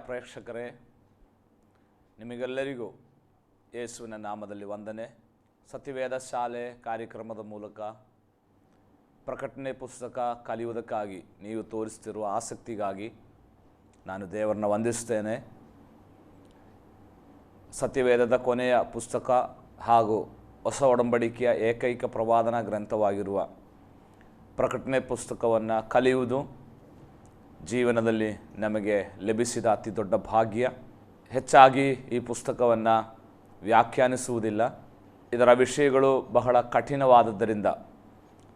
ಪ್ರೇಕ್ಷಕರೇ, ನಿಮಗೆಲ್ಲರಿಗೂ ಯೇಸುವಿನ ನಾಮದಲ್ಲಿ ವಂದನೆ. ಸತ್ಯವೇದ ಶಾಲೆ ಕಾರ್ಯಕ್ರಮದ ಮೂಲಕ ಪ್ರಕಟಣೆ ಪುಸ್ತಕ ಕಲಿಯುವುದಕ್ಕಾಗಿ ನೀವು ತೋರಿಸ್ತಿರುವ ಆಸಕ್ತಿಗಾಗಿ ನಾನು ದೇವರನ್ನ ವಂದಿಸ್ತೇನೆ. ಸತ್ಯವೇದದ ಕೊನೆಯ ಪುಸ್ತಕ ಹಾಗೂ ಹೊಸ ಒಡಂಬಡಿಕೆಯ ಏಕೈಕ ಪ್ರವಾದನಾ ಗ್ರಂಥವಾಗಿರುವ ಪ್ರಕಟಣೆ ಪುಸ್ತಕವನ್ನು ಕಲಿಯುವುದು ಜೀವನದಲ್ಲಿ ನಮಗೆ ಲಭಿಸಿದ ಅತಿ ದೊಡ್ಡ ಭಾಗ್ಯ. ಹೆಚ್ಚಾಗಿ ಈ ಪುಸ್ತಕವನ್ನು ವ್ಯಾಖ್ಯಾನಿಸುವುದಿಲ್ಲ. ಇದರ ವಿಷಯಗಳು ಬಹಳ ಕಠಿಣವಾದದ್ದರಿಂದ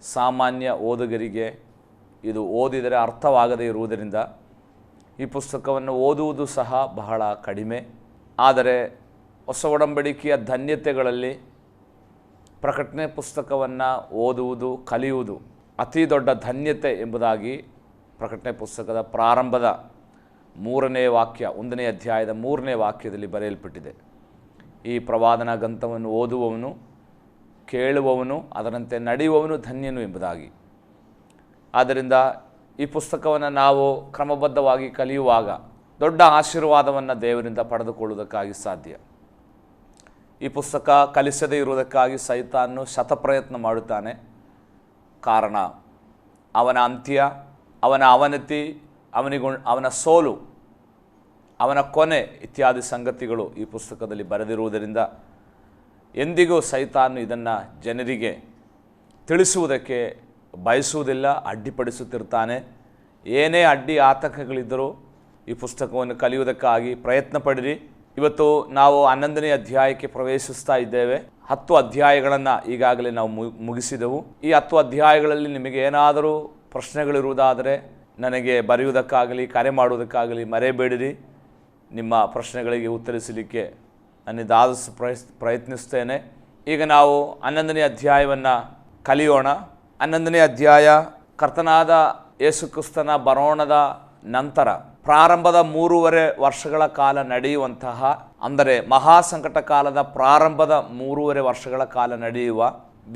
ಸಾಮಾನ್ಯ ಓದುಗರಿಗೆ ಇದು ಓದಿದರೆ ಅರ್ಥವಾಗದೇ ಇರುವುದರಿಂದ ಈ ಪುಸ್ತಕವನ್ನು ಓದುವುದು ಸಹ ಬಹಳ ಕಡಿಮೆ. ಆದರೆ ಹೊಸ ಒಡಂಬಡಿಕೆಯ ಧನ್ಯತೆಗಳಲ್ಲಿ ಪ್ರಕಟಣೆ ಪುಸ್ತಕವನ್ನು ಓದುವುದು, ಕಲಿಯುವುದು ಅತಿ ದೊಡ್ಡ ಧನ್ಯತೆ ಎಂಬುದಾಗಿ ಪ್ರಕಟಣೆ ಪುಸ್ತಕದ ಪ್ರಾರಂಭದ 3ನೇ ವಾಕ್ಯ, 1ನೇ ಅಧ್ಯಾಯದ 3ನೇ ವಾಕ್ಯದಲ್ಲಿ ಬರೆಯಲ್ಪಟ್ಟಿದೆ. ಈ ಪ್ರವಾದನಾ ಗ್ರಂಥವನ್ನು ಓದುವವನು, ಕೇಳುವವನು, ಅದರಂತೆ ನಡೆಯುವವನು ಧನ್ಯನು ಎಂಬುದಾಗಿ. ಆದ್ದರಿಂದ ಈ ಪುಸ್ತಕವನ್ನು ನಾವು ಕ್ರಮಬದ್ಧವಾಗಿ ಕಲಿಯುವಾಗ ದೊಡ್ಡ ಆಶೀರ್ವಾದವನ್ನು ದೇವರಿಂದ ಪಡೆದುಕೊಳ್ಳುವುದಕ್ಕಾಗಿ ಸಾಧ್ಯ. ಈ ಪುಸ್ತಕ ಕಲಿಸದೇ ಇರುವುದಕ್ಕಾಗಿ ಸೈತಾನನು ಶತಪ್ರಯತ್ನ ಮಾಡುತ್ತಾನೆ. ಕಾರಣ ಅವನ ಅಂತ್ಯ, ಅವನ ಅವನತಿ, ಅವನ ಸೋಲು, ಅವನ ಕೊನೆ ಇತ್ಯಾದಿ ಸಂಗತಿಗಳು ಈ ಪುಸ್ತಕದಲ್ಲಿ ಬರೆದಿರುವುದರಿಂದ ಎಂದಿಗೂ ಸೈತಾನು ಇದನ್ನು ಜನರಿಗೆ ತಿಳಿಸುವುದಕ್ಕೆ ಬಯಸುವುದಿಲ್ಲ, ಅಡ್ಡಿಪಡಿಸುತ್ತಿರ್ತಾನೆ. ಏನೇ ಅಡ್ಡಿ ಆತಂಕಗಳಿದ್ದರೂ ಈ ಪುಸ್ತಕವನ್ನು ಕಲಿಯುವುದಕ್ಕಾಗಿ ಪ್ರಯತ್ನ ಪಡಿರಿ. ಇವತ್ತು ನಾವು 11ನೇ ಅಧ್ಯಾಯಕ್ಕೆ ಪ್ರವೇಶಿಸ್ತಾ ಇದ್ದೇವೆ. 10 ಅಧ್ಯಾಯಗಳನ್ನು ಈಗಾಗಲೇ ನಾವು ಮುಗಿಸಿದೆವು. ಈ 10 ಅಧ್ಯಾಯಗಳಲ್ಲಿ ನಿಮಗೆ ಏನಾದರೂ ಪ್ರಶ್ನೆಗಳಿರುವುದಾದರೆ ನನಗೆ ಬರೆಯುವುದಕ್ಕಾಗಲಿ ಕರೆ ಮಾಡುವುದಕ್ಕಾಗಲಿ ಮರೆಯಬೇಡಿರಿ. ನಿಮ್ಮ ಪ್ರಶ್ನೆಗಳಿಗೆ ಉತ್ತರಿಸಲಿಕ್ಕೆ ನನ್ನಿಂದಾದಷ್ಟು ಪ್ರಯತ್ನಿಸ್ತೇನೆ. ಈಗ ನಾವು 11ನೇ ಅಧ್ಯಾಯವನ್ನು ಕಲಿಯೋಣ. 11ನೇ ಅಧ್ಯಾಯ ಕರ್ತನಾದ ಯೇಸು ಕ್ರಿಸ್ತನ ಬರೋಣದ ನಂತರ ಪ್ರಾರಂಭದ 3.5 ವರ್ಷಗಳ ಕಾಲ ನಡೆಯುವಂತಹ, ಅಂದರೆ ಮಹಾಸಂಕಟ ಕಾಲದ ಪ್ರಾರಂಭದ 3.5 ವರ್ಷಗಳ ಕಾಲ ನಡೆಯುವ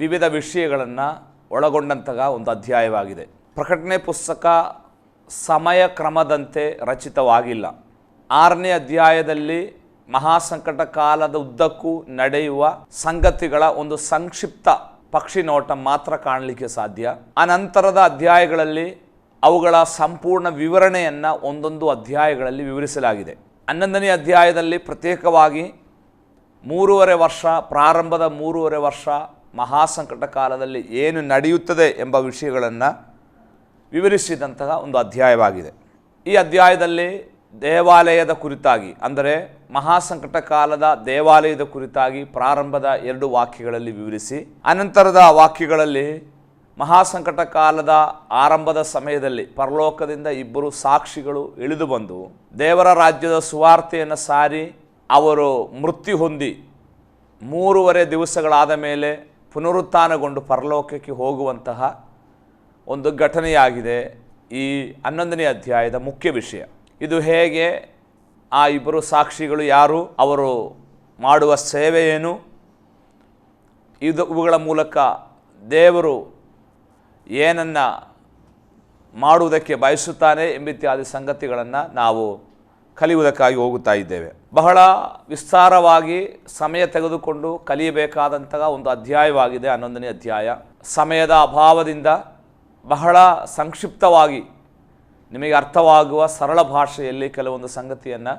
ವಿವಿಧ ವಿಷಯಗಳನ್ನು ಒಳಗೊಂಡಂತಹ ಒಂದು ಅಧ್ಯಾಯವಾಗಿದೆ. ಪ್ರಕಟಣೆ ಪುಸ್ತಕ ಸಮಯ ಕ್ರಮದಂತೆ ರಚಿತವಾಗಿಲ್ಲ. 6ನೇ ಅಧ್ಯಾಯದಲ್ಲಿ ಮಹಾಸಂಕಟ ಕಾಲದ ಉದ್ದಕ್ಕೂ ನಡೆಯುವ ಸಂಗತಿಗಳ ಒಂದು ಸಂಕ್ಷಿಪ್ತ ಪಕ್ಷಿ ನೋಟ ಮಾತ್ರ ಕಾಣಲಿಕ್ಕೆ ಸಾಧ್ಯ. ಅನಂತರದ ಅಧ್ಯಾಯಗಳಲ್ಲಿ ಅವುಗಳ ಸಂಪೂರ್ಣ ವಿವರಣೆಯನ್ನು ಒಂದೊಂದು ಅಧ್ಯಾಯಗಳಲ್ಲಿ ವಿವರಿಸಲಾಗಿದೆ. 11ನೇ ಅಧ್ಯಾಯದಲ್ಲಿ ಪ್ರತ್ಯೇಕವಾಗಿ 3.5 ವರ್ಷ, ಪ್ರಾರಂಭದ 3.5 ವರ್ಷ ಮಹಾಸಂಕಟ ಕಾಲದಲ್ಲಿ ಏನು ನಡೆಯುತ್ತದೆ ಎಂಬ ವಿಷಯಗಳನ್ನು ವಿವರಿಸಿದಂತಹ ಒಂದು ಅಧ್ಯಾಯವಾಗಿದೆ. ಈ ಅಧ್ಯಾಯದಲ್ಲಿ ದೇವಾಲಯದ ಕುರಿತಾಗಿ, ಅಂದರೆ ಮಹಾಸಂಕಟ ಕಾಲದ ದೇವಾಲಯದ ಕುರಿತಾಗಿ ಪ್ರಾರಂಭದ 2 ವಾಕ್ಯಗಳಲ್ಲಿ ವಿವರಿಸಿ, ಅನಂತರದ ವಾಕ್ಯಗಳಲ್ಲಿ ಮಹಾಸಂಕಟ ಕಾಲದ ಆರಂಭದ ಸಮಯದಲ್ಲಿ ಪರಲೋಕದಿಂದ 2 ಸಾಕ್ಷಿಗಳು ಇಳಿದು ಬಂದು ದೇವರ ರಾಜ್ಯದ ಸುವಾರ್ತೆಯನ್ನು ಸಾರಿ ಅವರು ಮೃತ್ಯು ಹೊಂದಿ 3.5 ದಿವಸಗಳಾದ ಮೇಲೆ ಪುನರುತ್ಥಾನಗೊಂಡು ಪರಲೋಕಕ್ಕೆ ಹೋಗುವಂತಹ ಒಂದು ಘಟನೆಯಾಗಿದೆ ಈ 11ನೇ ಅಧ್ಯಾಯದ ಮುಖ್ಯ ವಿಷಯ. ಇದು ಹೇಗೆ, ಆ 2 ಸಾಕ್ಷಿಗಳು ಯಾರು, ಅವರು ಮಾಡುವ ಸೇವೆ ಏನು, ಇವುಗಳ ಮೂಲಕ ದೇವರು ಏನನ್ನು ಮಾಡುವುದಕ್ಕೆ ಬಯಸುತ್ತಾನೆ ಎಂಬಿತ್ಯಾದಿ ಸಂಗತಿಗಳನ್ನು ನಾವು ಕಲಿಯುವುದಕ್ಕಾಗಿ ಹೋಗುತ್ತಾ ಇದ್ದೇವೆ. ಬಹಳ ವಿಸ್ತಾರವಾಗಿ ಸಮಯ ತೆಗೆದುಕೊಂಡು ಕಲಿಯಬೇಕಾದಂತಹ ಒಂದು ಅಧ್ಯಾಯವಾಗಿದೆ 11ನೇ ಅಧ್ಯಾಯ. ಸಮಯದ ಅಭಾವದಿಂದ ಬಹಳ ಸಂಕ್ಷಿಪ್ತವಾಗಿ ನಿಮಗೆ ಅರ್ಥವಾಗುವ ಸರಳ ಭಾಷೆಯಲ್ಲಿ ಕೆಲವೊಂದು ಸಂಗತಿಯನ್ನು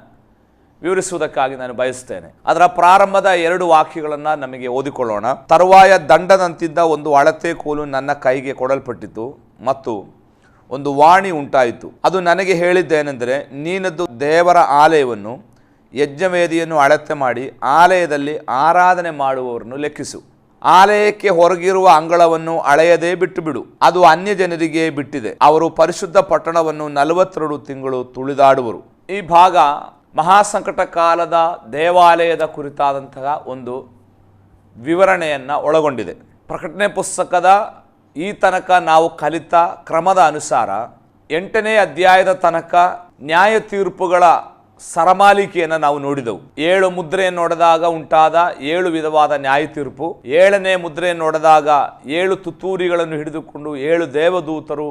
ವಿವರಿಸುವುದಕ್ಕಾಗಿ ನಾನು ಬಯಸ್ತೇನೆ. ಅದರ ಪ್ರಾರಂಭದ 2 ವಾಕ್ಯಗಳನ್ನು ನಮಗೆ ಓದಿಕೊಳ್ಳೋಣ. ತರುವಾಯ ದಂಡದಂತಿದ್ದ ಒಂದು ಅಳತೆ ಕೋಲು ನನ್ನ ಕೈಗೆ ಕೊಡಲ್ಪಟ್ಟಿತು ಮತ್ತು ಒಂದು ವಾಣಿ ಉಂಟಾಯಿತು. ಅದು ನನಗೆ ಹೇಳಿದ್ದೇನೆಂದರೆ, ನೀನದ್ದು ದೇವರ ಆಲಯವನ್ನು, ಯಜ್ಞವೇದಿಯನ್ನು ಅಳತೆ ಮಾಡಿ ಆಲಯದಲ್ಲಿ ಆರಾಧನೆ ಮಾಡುವವರನ್ನು ಲೆಕ್ಕಿಸು. ಆಲಯಕ್ಕೆ ಹೊರಗಿರುವ ಅಂಗಳವನ್ನು ಅಳೆಯದೇ ಬಿಟ್ಟು ಬಿಡು, ಅದು ಅನ್ಯ ಜನರಿಗೆ ಬಿಟ್ಟಿದೆ. ಅವರು ಪರಿಶುದ್ಧ ಪಟ್ಟಣವನ್ನು 42 ತಿಂಗಳು ತುಳಿದಾಡುವರು. ಈ ಭಾಗ ಮಹಾಸಂಕಟ ಕಾಲದ ದೇವಾಲಯದ ಕುರಿತಾದಂತಹ ಒಂದು ವಿವರಣೆಯನ್ನು ಒಳಗೊಂಡಿದೆ. ಪ್ರಕಟಣೆ ಪುಸ್ತಕದ ಈ ತನಕ ನಾವು ಕಲಿತ ಕ್ರಮದ ಅನುಸಾರ 8ನೇ ಅಧ್ಯಾಯದ ತನಕ ನ್ಯಾಯ ತೀರ್ಪುಗಳ ಸರಮಾಲಿಕೆಯನ್ನು ನಾವು ನೋಡಿದೆವು. 7 ಮುದ್ರೆಯನ್ನು ನೋಡಿದಾಗ ಉಂಟಾದ 7 ವಿಧವಾದ ನ್ಯಾಯ ತೀರ್ಪು, 7ನೇ ಮುದ್ರೆಯನ್ನು ನೋಡಿದಾಗ 7 ತುತ್ತೂರಿಗಳನ್ನು ಹಿಡಿದುಕೊಂಡು 7 ದೇವದೂತರು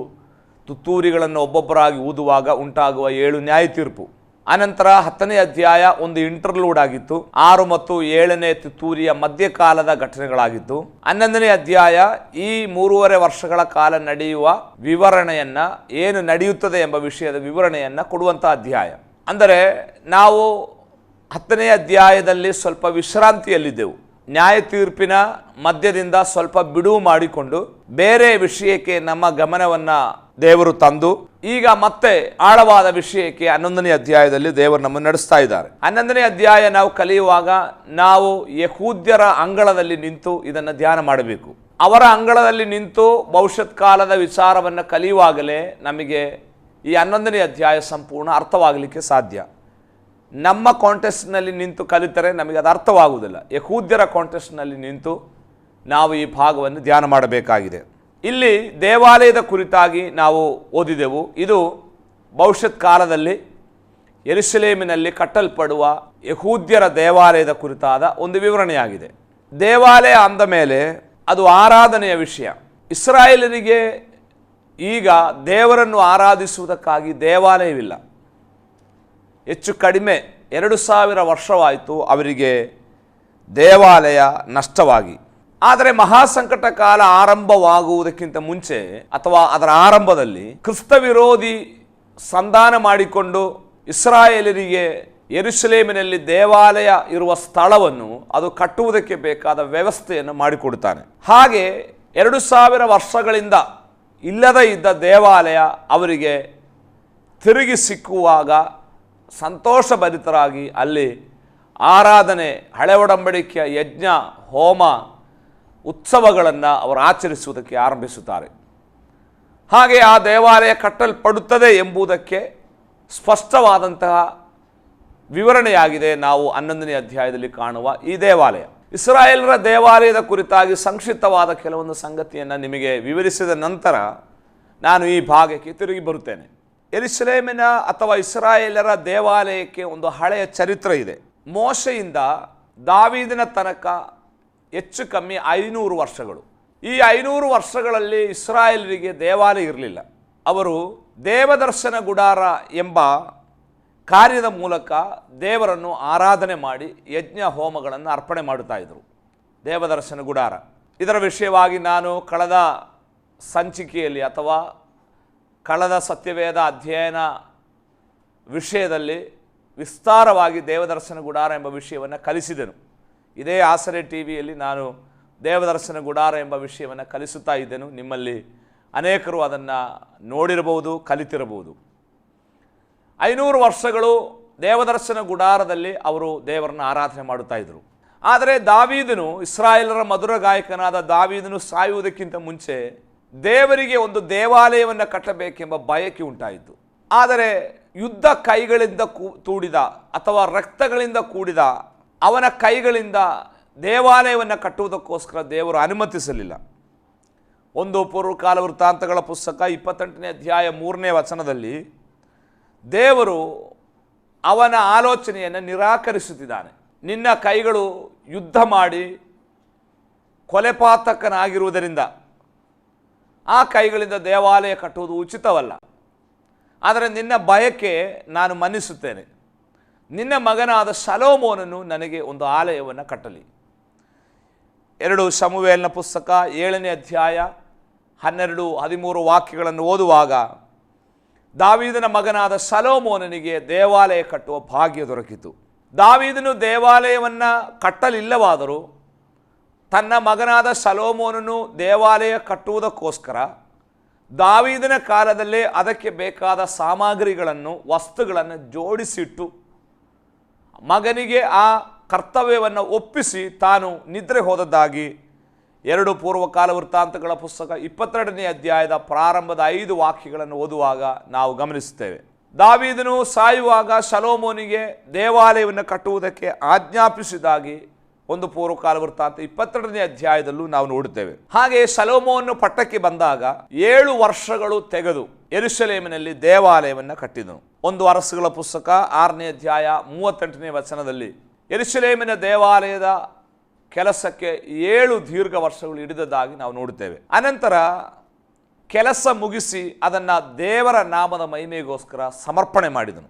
ತುತ್ತೂರಿಗಳನ್ನು ಒಬ್ಬೊಬ್ಬರಾಗಿ ಊದುವಾಗ ಉಂಟಾಗುವ 7 ನ್ಯಾಯ ತೀರ್ಪು. ಅನಂತರ 10ನೇ ಅಧ್ಯಾಯ ಒಂದು ಇಂಟರ್ಲೂಡ್ ಆಗಿತ್ತು. 6 ಮತ್ತು 7ನೇ ತುತ್ತೂರಿಯ ಮಧ್ಯಕಾಲದ ಘಟನೆಗಳಾಗಿತ್ತು. 11ನೇ ಅಧ್ಯಾಯ ಈ 3.5 ವರ್ಷಗಳ ಕಾಲ ನಡೆಯುವ ವಿವರಣೆಯನ್ನ, ಏನು ನಡೆಯುತ್ತದೆ ಎಂಬ ವಿಷಯದ ವಿವರಣೆಯನ್ನ ಕೊಡುವಂಥ ಅಧ್ಯಾಯ. ಅಂದರೆ ನಾವು 10ನೇ ಅಧ್ಯಾಯದಲ್ಲಿ ಸ್ವಲ್ಪ ವಿಶ್ರಾಂತಿಯಲ್ಲಿದ್ದೆವು. ನ್ಯಾಯ ತೀರ್ಪಿನ ಮಧ್ಯದಿಂದ ಸ್ವಲ್ಪ ಬಿಡುವು ಮಾಡಿಕೊಂಡು ಬೇರೆ ವಿಷಯಕ್ಕೆ ನಮ್ಮ ಗಮನವನ್ನ ದೇವರು ತಂದು ಈಗ ಮತ್ತೆ ಆಳವಾದ ವಿಷಯಕ್ಕೆ 11ನೇ ಅಧ್ಯಾಯದಲ್ಲಿ ದೇವರು ನಮ್ಮನ್ನು ನಡೆಸ್ತಾ ಇದ್ದಾರೆ. 11ನೇ ಅಧ್ಯಾಯ ನಾವು ಕಲಿಯುವಾಗ ನಾವು ಯಹೂದ್ಯರ ಅಂಗಳದಲ್ಲಿ ನಿಂತು ಇದನ್ನು ಧ್ಯಾನ ಮಾಡಬೇಕು. ಅವರ ಅಂಗಳದಲ್ಲಿ ನಿಂತು ಭವಿಷ್ಯತ್ ಕಾಲದ ವಿಚಾರವನ್ನು ಕಲಿಯುವಾಗಲೇ ನಮಗೆ ಈ 11ನೇ ಅಧ್ಯಾಯ ಸಂಪೂರ್ಣ ಅರ್ಥವಾಗಲಿಕ್ಕೆ ಸಾಧ್ಯ. ನಮ್ಮ ಕಾಂಟೆಸ್ಟ್ನಲ್ಲಿ ನಿಂತು ಕಲಿತರೆ ನಮಗೆ ಅದು ಅರ್ಥವಾಗುವುದಿಲ್ಲ. ಯಹೂದ್ಯರ ಕಾಂಟೆಸ್ಟ್ನಲ್ಲಿ ನಿಂತು ನಾವು ಈ ಭಾಗವನ್ನು ಧ್ಯಾನ ಮಾಡಬೇಕಾಗಿದೆ. ಇಲ್ಲಿ ದೇವಾಲಯದ ಕುರಿತಾಗಿ ನಾವು ಓದಿದೆವು. ಇದು ಭವಿಷ್ಯತ್ ಕಾಲದಲ್ಲಿ ಯೆರೂಸಲೇಮಿನಲ್ಲಿ ಕಟ್ಟಲ್ಪಡುವ ಯಹೂದ್ಯರ ದೇವಾಲಯದ ಕುರಿತಾದ ಒಂದು ವಿವರಣೆಯಾಗಿದೆ. ದೇವಾಲಯ ಅಂದ ಮೇಲೆ ಅದು ಆರಾಧನೆಯ ವಿಷಯ. ಇಸ್ರಾಯೇಲರಿಗೆ ಈಗ ದೇವರನ್ನು ಆರಾಧಿಸುವುದಕ್ಕಾಗಿ ದೇವಾಲಯವಿಲ್ಲ. ಹೆಚ್ಚು ಕಡಿಮೆ 2000 ವರ್ಷವಾಯಿತು ಅವರಿಗೆ ದೇವಾಲಯ ನಷ್ಟವಾಗಿ. ಆದರೆ ಮಹಾಸಂಕಟ ಕಾಲ ಆರಂಭವಾಗುವುದಕ್ಕಿಂತ ಮುಂಚೆ ಅಥವಾ ಅದರ ಆರಂಭದಲ್ಲಿ ಕ್ರಿಸ್ತ ವಿರೋಧಿ ಸಂಧಾನ ಮಾಡಿಕೊಂಡು ಇಸ್ರಾಯೇಲರಿಗೆ ಯೆರೂಸಲೇಮಿನಲ್ಲಿ ದೇವಾಲಯ ಇರುವ ಸ್ಥಳವನ್ನು ಅದು ಕಟ್ಟುವುದಕ್ಕೆ ಬೇಕಾದ ವ್ಯವಸ್ಥೆಯನ್ನು ಮಾಡಿಕೊಡುತ್ತಾನೆ. ಹಾಗೆ 2000 ವರ್ಷಗಳಿಂದ ಇಲ್ಲದ ಇದ್ದ ದೇವಾಲಯ ಅವರಿಗೆ ತಿರುಗಿ ಸಿಕ್ಕುವಾಗ ಸಂತೋಷಭರಿತರಾಗಿ ಅಲ್ಲಿ ಆರಾಧನೆ, ಹಳೆ ಒಡಂಬಡಿಕೆಯ ಯಜ್ಞ, ಹೋಮ, ಉತ್ಸವಗಳನ್ನು ಅವರು ಆಚರಿಸುವುದಕ್ಕೆ ಆರಂಭಿಸುತ್ತಾರೆ. ಹಾಗೆ ಆ ದೇವಾಲಯ ಕಟ್ಟಲ್ಪಡುತ್ತದೆ ಎಂಬುದಕ್ಕೆ ಸ್ಪಷ್ಟವಾದಂತಹ ವಿವರಣೆಯಾಗಿದೆ ನಾವು 11ನೇ ಅಧ್ಯಾಯದಲ್ಲಿ ಕಾಣುವ ಈ ದೇವಾಲಯ. ಇಸ್ರಾಯೇಲರ ದೇವಾಲಯದ ಕುರಿತಾಗಿ ಸಂಕ್ಷಿಪ್ತವಾದ ಕೆಲವೊಂದು ಸಂಗತಿಯನ್ನು ನಿಮಗೆ ವಿವರಿಸಿದ ನಂತರ ನಾನು ಈ ಭಾಗಕ್ಕೆ ತಿರುಗಿ ಬರುತ್ತೇನೆ. ಯೆರೂಸಲೇಮಿನ ಅಥವಾ ಇಸ್ರಾಯೇಲರ ದೇವಾಲಯಕ್ಕೆ ಒಂದು ಹಳೆಯ ಚರಿತ್ರೆ ಇದೆ. ಮೋಶೆಯಿಂದ ದಾವೀದನ ತನಕ ಹೆಚ್ಚು ಕಮ್ಮಿ 500 ವರ್ಷಗಳು. ಈ 500 ವರ್ಷಗಳಲ್ಲಿ ಇಸ್ರಾಯೇಲರಿಗೆ ದೇವಾಲಯ ಇರಲಿಲ್ಲ. ಅವರು ದೇವದರ್ಶನ ಗುಡಾರ ಎಂಬ ಕಾರ್ಯದ ಮೂಲಕ ದೇವರನ್ನು ಆರಾಧನೆ ಮಾಡಿ ಯಜ್ಞ ಹೋಮಗಳನ್ನು ಅರ್ಪಣೆ ಮಾಡುತ್ತಾ ಇದ್ದರು. ದೇವದರ್ಶನ ಗುಡಾರ ಇದರ ವಿಷಯವಾಗಿ ನಾನು ಕಳೆದ ಸಂಚಿಕೆಯಲ್ಲಿ ಅಥವಾ ಕಳೆದ ಸತ್ಯವೇದ ಅಧ್ಯಯನ ವಿಷಯದಲ್ಲಿ ವಿಸ್ತಾರವಾಗಿ ದೇವದರ್ಶನ ಗುಡಾರ ಎಂಬ ವಿಷಯವನ್ನು ಕಲಿಸಿದೆನು. ಇದೇ ಆಸರೆ ಟಿವಿಯಲ್ಲಿ ನಾನು ದೇವದರ್ಶನ ಗುಡಾರ ಎಂಬ ವಿಷಯವನ್ನು ಕಲಿಸುತ್ತಾ ಇದ್ದೆನು. ನಿಮ್ಮಲ್ಲಿ ಅನೇಕರು ಅದನ್ನು ನೋಡಿರಬಹುದು, ಕಲಿತಿರಬಹುದು. 500 ವರ್ಷಗಳು ದೇವದರ್ಶನ ಗುಡಾರದಲ್ಲಿ ಅವರು ದೇವರನ್ನು ಆರಾಧನೆ ಮಾಡುತ್ತಾ ಇದ್ದರು. ಆದರೆ ದಾವೀದನು, ಇಸ್ರಾಯೇಲರ ಮಧುರ ಗಾಯಕನಾದ ದಾವೀದನು ಸಾಯುವುದಕ್ಕಿಂತ ಮುಂಚೆ ದೇವರಿಗೆ ಒಂದು ದೇವಾಲಯವನ್ನು ಕಟ್ಟಬೇಕೆಂಬ ಬಯಕೆ ಉಂಟಾಯಿತು. ಆದರೆ ಯುದ್ಧ ಕೈಗಳಿಂದ ತೂಡಿದ ಅಥವಾ ರಕ್ತಗಳಿಂದ ಕೂಡಿದ ಅವನ ಕೈಗಳಿಂದ ದೇವಾಲಯವನ್ನು ಕಟ್ಟುವುದಕ್ಕೋಸ್ಕರ ದೇವರು ಅನುಮತಿಸಲಿಲ್ಲ. 1 ಪೂರ್ವಕಾಲ ವೃತ್ತಾಂತಗಳ ಪುಸ್ತಕ 28ನೇ ಅಧ್ಯಾಯ 3ನೇ ವಚನದಲ್ಲಿ ದೇವರು ಅವನ ಆಲೋಚನೆಯನ್ನು ನಿರಾಕರಿಸುತ್ತಿದ್ದಾನೆ. ನಿನ್ನ ಕೈಗಳು ಯುದ್ಧ ಮಾಡಿ ಕೊಲೆಪಾತಕನಾಗಿರುವುದರಿಂದ ಆ ಕೈಗಳಿಂದ ದೇವಾಲಯ ಕಟ್ಟುವುದು ಉಚಿತವಲ್ಲ. ಆದರೆ ನಿನ್ನ ಬಯಕೆ ನಾನು ಮನ್ನಿಸುತ್ತೇನೆ. ನಿನ್ನ ಮಗನಾದ ಶಲೋಮೋನನು ನನಗೆ ಒಂದು ಆಲಯವನ್ನು ಕಟ್ಟಲಿ. 2 ಸಮುವೇಲನ ಪುಸ್ತಕ 7ನೇ ಅಧ್ಯಾಯ 12-13 ವಾಕ್ಯಗಳನ್ನು ಓದುವಾಗ ದಾವೀದನ ಮಗನಾದ ಶಲೋಮೋನನಿಗೆ ದೇವಾಲಯ ಕಟ್ಟುವ ಭಾಗ್ಯ ದೊರಕಿತು. ದಾವೀದನು ದೇವಾಲಯವನ್ನು ಕಟ್ಟಲಿಲ್ಲವಾದರೂ ತನ್ನ ಮಗನಾದ ಶಲೋಮೋನನು ದೇವಾಲಯ ಕಟ್ಟುವುದಕ್ಕೋಸ್ಕರ ದಾವೀದನ ಕಾಲದಲ್ಲೇ ಅದಕ್ಕೆ ಬೇಕಾದ ಸಾಮಗ್ರಿಗಳನ್ನು, ವಸ್ತುಗಳನ್ನು ಜೋಡಿಸಿಟ್ಟು ಮಗನಿಗೆ ಆ ಕರ್ತವ್ಯವನ್ನು ಒಪ್ಪಿಸಿ ತಾನು ನಿದ್ರೆ ಹೋದದ್ದಾಗಿ 2 ಪೂರ್ವಕಾಲ ವೃತ್ತಾಂತಗಳ ಪುಸ್ತಕ 22ನೇ ಅಧ್ಯಾಯದ ಪ್ರಾರಂಭದ 5 ವಾಕ್ಯಗಳನ್ನು ಓದುವಾಗ ನಾವು ಗಮನಿಸುತ್ತೇವೆ. ದಾವೀದನು ಸಾಯುವಾಗ ಶಲೋಮೋನಿಗೆ ದೇವಾಲಯವನ್ನು ಕಟ್ಟುವುದಕ್ಕೆ ಆಜ್ಞಾಪಿಸಿದಾಗಿ 1 ಪೂರ್ವಕಾಲ ವೃತ್ತಾಂತ 22ನೇ ಅಧ್ಯಾಯದಲ್ಲೂ ನಾವು ನೋಡುತ್ತೇವೆ. ಹಾಗೆ ಶಲೋಮೋನನು ಪಟ್ಟಕ್ಕೆ ಬಂದಾಗ 7 ವರ್ಷಗಳು ತೆಗೆದು ಯೆರೂಸಲೇಮಿನಲ್ಲಿ ದೇವಾಲಯವನ್ನು ಕಟ್ಟಿದನು. 1 ಅರಸುಗಳ ಪುಸ್ತಕ 6ನೇ ಅಧ್ಯಾಯ 38ನೇ ವಚನದಲ್ಲಿ ಯೆರೂಸಲೇಮಿನ ದೇವಾಲಯದ ಕೆಲಸಕ್ಕೆ 7 ದೀರ್ಘ ವರ್ಷಗಳು ಹಿಡಿದದ್ದಾಗಿ ನಾವು ನೋಡುತ್ತೇವೆ. ಅನಂತರ ಕೆಲಸ ಮುಗಿಸಿ ಅದನ್ನು ದೇವರ ನಾಮದ ಮಹಿಮೆಗೋಸ್ಕರ ಸಮರ್ಪಣೆ ಮಾಡಿದನು.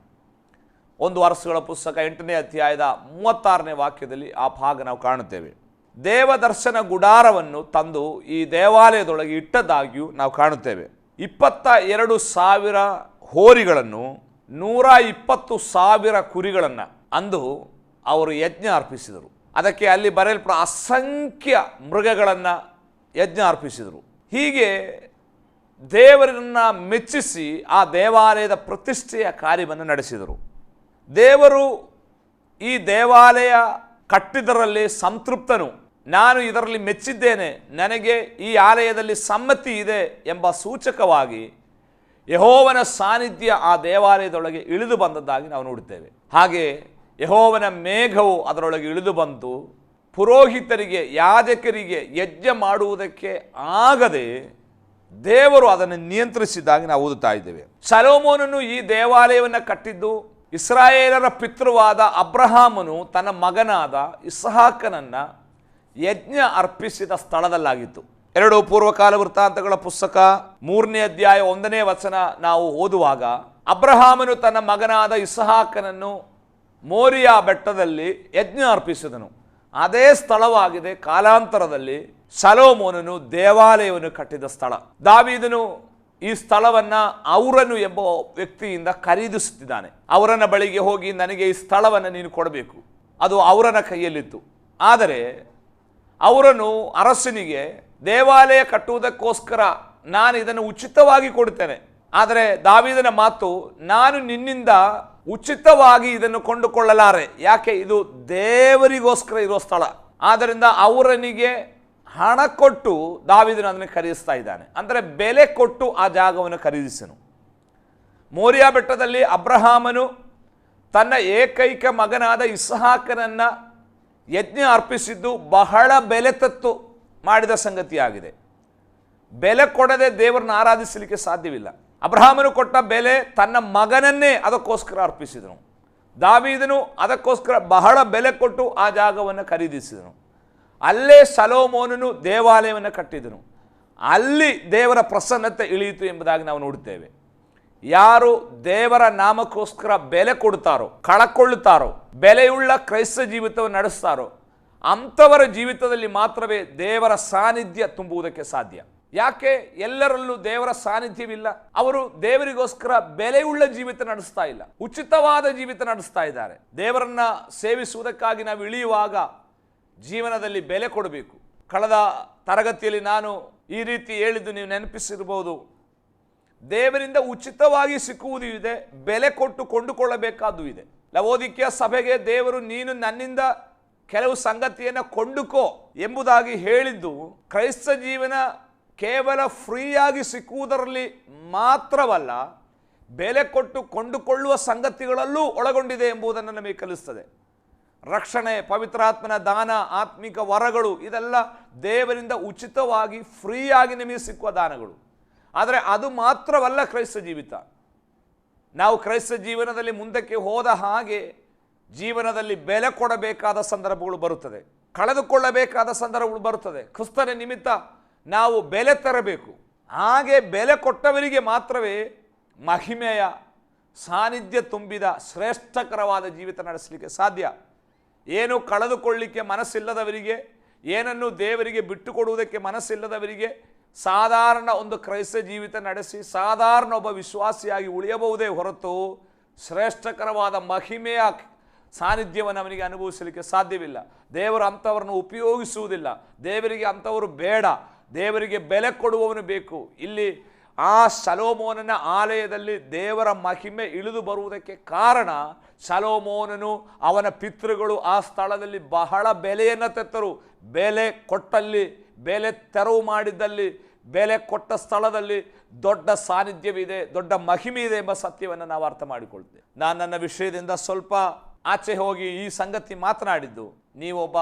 ಒಂದು ವರ್ಷಗಳ ಪುಸ್ತಕ 8ನೇ ಅಧ್ಯಾಯದ 36ನೇ ವಾಕ್ಯದಲ್ಲಿ ಆ ಭಾಗ ನಾವು ಕಾಣುತ್ತೇವೆ. ದೇವದರ್ಶನ ಗುಡಾರವನ್ನು ತಂದು ಈ ದೇವಾಲಯದೊಳಗೆ ಇಟ್ಟದಾಗಿಯೂ ನಾವು ಕಾಣುತ್ತೇವೆ. 22,000 ಹೋರಿಗಳನ್ನು, 120,000 ಕುರಿಗಳನ್ನು ಅಂದು ಅವರು ಯಜ್ಞ ಅರ್ಪಿಸಿದರು. ಅದಕ್ಕೆ ಅಲ್ಲಿ ಬರೆಯಲ್ಪಟ್ಟ ಅಸಂಖ್ಯ ಮೃಗಗಳನ್ನು ಯಜ್ಞ ಅರ್ಪಿಸಿದರು. ಹೀಗೆ ದೇವರನ್ನು ಮೆಚ್ಚಿಸಿ ಆ ದೇವಾಲಯದ ಪ್ರತಿಷ್ಠೆಯ ಕಾರ್ಯವನ್ನು ನಡೆಸಿದರು. ದೇವರು ಈ ದೇವಾಲಯ ಕಟ್ಟಿದರಲ್ಲಿ ಸಂತೃಪ್ತನು, ನಾನು ಇದರಲ್ಲಿ ಮೆಚ್ಚಿದ್ದೇನೆ, ನನಗೆ ಈ ಆಲಯದಲ್ಲಿ ಸಮ್ಮತಿ ಇದೆ ಎಂಬ ಸೂಚಕವಾಗಿ ಯೆಹೋವನ ಸಾನ್ನಿಧ್ಯ ಆ ದೇವಾಲಯದೊಳಗೆ ಇಳಿದು ಬಂದದ್ದಾಗಿ ನಾವು ನೋಡುತ್ತೇವೆ. ಹಾಗೆ ಯೆಹೋವನ ಮೇಘವು ಅದರೊಳಗೆ ಇಳಿದು ಬಂದು ಪುರೋಹಿತರಿಗೆ, ಯಾಜಕರಿಗೆ ಯಜ್ಞ ಮಾಡುವುದಕ್ಕೆ ಆಗದೆ ದೇವರು ಅದನ್ನು ನಿಯಂತ್ರಿಸಿದ್ದಾಗಿ ನಾವು ಓದುತ್ತಾ ಇದ್ದೇವೆ. ಸೊಲೊಮೋನನು ಈ ದೇವಾಲಯವನ್ನು ಕಟ್ಟಿದ್ದು ಇಸ್ರಾಯೇಲರ ಪಿತೃವಾದ ಅಬ್ರಹಾಮನು ತನ್ನ ಮಗನಾದ ಇಸ್ಹಾಕನನ್ನ ಯಜ್ಞ ಅರ್ಪಿಸಿದ ಸ್ಥಳದಲ್ಲಾಗಿತ್ತು. 2 ಪೂರ್ವಕಾಲ ವೃತ್ತಾಂತಗಳ ಪುಸ್ತಕ 3ನೇ ಅಧ್ಯಾಯ 1ನೇ ವಚನ ನಾವು ಓದುವಾಗ, ಅಬ್ರಹಾಮನು ತನ್ನ ಮಗನಾದ ಇಸ್ಹಾಕನನ್ನು ಮೋರಿಯಾ ಬೆಟ್ಟದಲ್ಲಿ ಯಜ್ಞ ಅರ್ಪಿಸಿದನು. ಅದೇ ಸ್ಥಳವಾಗಿದೆ ಕಾಲಾಂತರದಲ್ಲಿ ಸೊಲೊಮೋನನು ದೇವಾಲಯವನ್ನು ಕಟ್ಟಿದ ಸ್ಥಳ. ದಾವೀದನು ಈ ಸ್ಥಳವನ್ನು ಔರನು ಎಂಬ ವ್ಯಕ್ತಿಯಿಂದ ಖರೀದಿಸುತ್ತಿದ್ದಾನೆ. ಔರನ ಬಳಿಗೆ ಹೋಗಿ, ನನಗೆ ಈ ಸ್ಥಳವನ್ನು ನೀನು ಕೊಡಬೇಕು. ಅದು ಔರನ ಕೈಯಲ್ಲಿತ್ತು. ಆದರೆ ಔರನು ಅರಸನಿಗೆ, ದೇವಾಲಯ ಕಟ್ಟುವುದಕ್ಕೋಸ್ಕರ ನಾನು ಇದನ್ನು ಉಚಿತವಾಗಿ ಕೊಡುತ್ತೇನೆ, ಆದರೆ ದಾವೀದನ ಮಾತು, ನಾನು ನಿನ್ನಿಂದ ಉಚಿತವಾಗಿ ಇದನ್ನು ಕೊಂಡುಕೊಳ್ಳಲಾರೆ, ಯಾಕೆ ಇದು ದೇವರಿಗೋಸ್ಕರ ಇರೋ ಸ್ಥಳ. ಆದ್ದರಿಂದ ಔರನಿಗೆ ಹಣ ಕೊಟ್ಟು ದಾವೀದನು ಅದನ್ನು ಖರೀದಿಸ್ತಾ ಇದ್ದಾನೆ. ಅಂದರೆ ಬೆಲೆ ಕೊಟ್ಟು ಆ ಜಾಗವನ್ನು ಖರೀದಿಸನು. ಮೋರಿಯಾ ಬೆಟ್ಟದಲ್ಲಿ ಅಬ್ರಹಾಮನು ತನ್ನ ಏಕೈಕ ಮಗನಾದ ಇಸ್ಹಾಕನನ್ನ ಯಜ್ಞ ಅರ್ಪಿಸಿದ್ದು ಬಹಳ ಬೆಲೆ ತತ್ತು ಮಾಡಿದ ಸಂಗತಿಯಾಗಿದೆ. ಬೆಲೆ ಕೊಡದೆ ದೇವರನ್ನು ಆರಾಧಿಸಲಿಕ್ಕೆ ಸಾಧ್ಯವಿಲ್ಲ. ಅಬ್ರಹಾಮನು ಕೊಟ್ಟ ಬೆಲೆ ತನ್ನ ಮಗನನ್ನೇ ಅದಕ್ಕೋಸ್ಕರ ಅರ್ಪಿಸಿದನು. ದಾವೀದನು ಅದಕ್ಕೋಸ್ಕರ ಬಹಳ ಬೆಲೆ ಕೊಟ್ಟು ಆ ಜಾಗವನ್ನು ಖರೀದಿಸಿದನು. ಅಲ್ಲೇ ಸೊಲೊಮೋನನು ದೇವಾಲಯವನ್ನು ಕಟ್ಟಿದನು. ಅಲ್ಲಿ ದೇವರ ಪ್ರಸನ್ನತೆ ಇಳಿಯಿತು ಎಂಬುದಾಗಿ ನಾವು ನೋಡುತ್ತೇವೆ. ಯಾರು ದೇವರ ನಾಮಕ್ಕೋಸ್ಕರ ಬೆಲೆ ಕೊಡುತ್ತಾರೋ, ಕಳಕೊಳ್ಳುತ್ತಾರೋ, ಬೆಲೆಯುಳ್ಳ ಕ್ರೈಸ್ತ ಜೀವಿತವನ್ನು ನಡೆಸ್ತಾರೋ, ಅಂಥವರ ಜೀವಿತದಲ್ಲಿ ಮಾತ್ರವೇ ದೇವರ ಸಾನ್ನಿಧ್ಯ ತುಂಬುವುದಕ್ಕೆ ಸಾಧ್ಯ. ಯಾಕೆ ಎಲ್ಲರಲ್ಲೂ ದೇವರ ಸಾನ್ನಿಧ್ಯವಿಲ್ಲ? ಅವರು ದೇವರಿಗೋಸ್ಕರ ಬೆಲೆಯುಳ್ಳ ಜೀವಿತ ನಡೆಸ್ತಾ ಇಲ್ಲ, ಉಚಿತವಾದ ಜೀವಿತ ನಡೆಸ್ತಾ ಇದ್ದಾರೆ. ದೇವರನ್ನ ಸೇವಿಸುವುದಕ್ಕಾಗಿ ನಾವು ಇಳಿಯುವಾಗ ಜೀವನದಲ್ಲಿ ಬೆಲೆ ಕೊಡಬೇಕು. ಕಳೆದ ತರಗತಿಯಲ್ಲಿ ನಾನು ಈ ರೀತಿ ಹೇಳಿದ್ದು ನೀವು ನೆನಪಿಸಿರಬಹುದು. ದೇವರಿಂದ ಉಚಿತವಾಗಿ ಸಿಕ್ಕುವುದೂ ಇದೆ, ಬೆಲೆ ಕೊಟ್ಟು ಕೊಂಡುಕೊಳ್ಳಬೇಕಾದ್ದು ಇದೆ. ಲವೋದಿಕೀಯ ಸಭೆಗೆ ದೇವರು, ನೀನು ನನ್ನಿಂದ ಕೆಲವು ಸಂಗತಿಯನ್ನು ಕೊಂಡುಕೋ ಎಂಬುದಾಗಿ ಹೇಳಿದ್ದು ಕ್ರೈಸ್ತ ಜೀವನ ಕೇವಲ ಫ್ರೀಯಾಗಿ ಸಿಕ್ಕುವುದರಲ್ಲಿ ಮಾತ್ರವಲ್ಲ, ಬೆಲೆ ಕೊಟ್ಟು ಕೊಂಡುಕೊಳ್ಳುವ ಸಂಗತಿಗಳಲ್ಲೂ ಒಳಗೊಂಡಿದೆ ಎಂಬುದನ್ನು ನಮಗೆ ಕಲಿಸ್ತದೆ. ರಕ್ಷಣೆ, ಪವಿತ್ರಾತ್ಮನ ದಾನ, ಆತ್ಮಿಕ ವರಗಳು, ಇದೆಲ್ಲ ದೇವರಿಂದ ಉಚಿತವಾಗಿ ಫ್ರೀಯಾಗಿ ನಿಮಗೆ ಸಿಕ್ಕುವ ದಾನಗಳು. ಆದರೆ ಅದು ಮಾತ್ರವಲ್ಲ ಕ್ರೈಸ್ತ ಜೀವಿತ. ನಾವು ಕ್ರೈಸ್ತ ಜೀವನದಲ್ಲಿ ಮುಂದಕ್ಕೆ ಹೋದ ಹಾಗೆ ಜೀವನದಲ್ಲಿ ಬೆಲೆ ಕೊಡಬೇಕಾದ ಸಂದರ್ಭಗಳು ಬರುತ್ತದೆ, ಕಳೆದುಕೊಳ್ಳಬೇಕಾದ ಸಂದರ್ಭಗಳು ಬರುತ್ತದೆ. ಕ್ರಿಸ್ತನ ನಿಮಿತ್ತ ನಾವು ಬೆಲೆ ತರಬೇಕು. ಹಾಗೆ ಬೆಲೆ ಕೊಟ್ಟವರಿಗೆ ಮಾತ್ರವೇ ಮಹಿಮೆಯ ಸಾನ್ನಿಧ್ಯ ತುಂಬಿದ ಶ್ರೇಷ್ಠಕರವಾದ ಜೀವಿತ ನಡೆಸಲಿಕ್ಕೆ ಸಾಧ್ಯ. ಏನು ಕಳೆದುಕೊಳ್ಳಲಿಕ್ಕೆ ಮನಸ್ಸಿಲ್ಲದವರಿಗೆ, ಏನನ್ನು ದೇವರಿಗೆ ಬಿಟ್ಟುಕೊಡುವುದಕ್ಕೆ ಮನಸ್ಸಿಲ್ಲದವರಿಗೆ ಸಾಧಾರಣ ಒಂದು ಕ್ರೈಸ್ತ ಜೀವಿತ ನಡೆಸಿ ಸಾಧಾರಣ ಒಬ್ಬ ವಿಶ್ವಾಸಿಯಾಗಿ ಉಳಿಯಬಹುದೇ ಹೊರತು ಶ್ರೇಷ್ಠಕರವಾದ ಮಹಿಮೆಯ ಸಾನ್ನಿಧ್ಯವನ್ನು ಅವನಿಗೆ ಅನುಭವಿಸಲಿಕ್ಕೆ ಸಾಧ್ಯವಿಲ್ಲ. ದೇವರು ಅಂಥವರನ್ನು ಉಪಯೋಗಿಸುವುದಿಲ್ಲ. ದೇವರಿಗೆ ಅಂಥವರು ಬೇಡ, ದೇವರಿಗೆ ಬೆಲೆ ಕೊಡುವವನು ಬೇಕು. ಇಲ್ಲಿ ಆ ಸೊಲೊಮೋನನ ಆಲಯದಲ್ಲಿ ದೇವರ ಮಹಿಮೆ ಇಳಿದು ಬರುವುದಕ್ಕೆ ಕಾರಣ, ಸೊಲೊಮೋನನು ಅವನ ಪಿತೃಗಳು ಆ ಸ್ಥಳದಲ್ಲಿ ಬಹಳ ಬೆಲೆಯನ್ನು ತೆತ್ತರು. ಬೆಲೆ ಕೊಟ್ಟಲ್ಲಿ, ಬೆಲೆ ತೆರವು ಮಾಡಿದ್ದಲ್ಲಿ, ಬೆಲೆ ಕೊಟ್ಟ ಸ್ಥಳದಲ್ಲಿ ದೊಡ್ಡ ಸಾನ್ನಿಧ್ಯವಿದೆ, ದೊಡ್ಡ ಮಹಿಮೆ ಇದೆ ಎಂಬ ಸತ್ಯವನ್ನು ನಾವು ಅರ್ಥ ಮಾಡಿಕೊಳ್ತೇವೆ. ನಾನು ನನ್ನ ವಿಷಯದಿಂದ ಸ್ವಲ್ಪ ಆಚೆ ಹೋಗಿ ಈ ಸಂಗತಿ ಮಾತನಾಡಿದ್ದು, ನೀವೊಬ್ಬ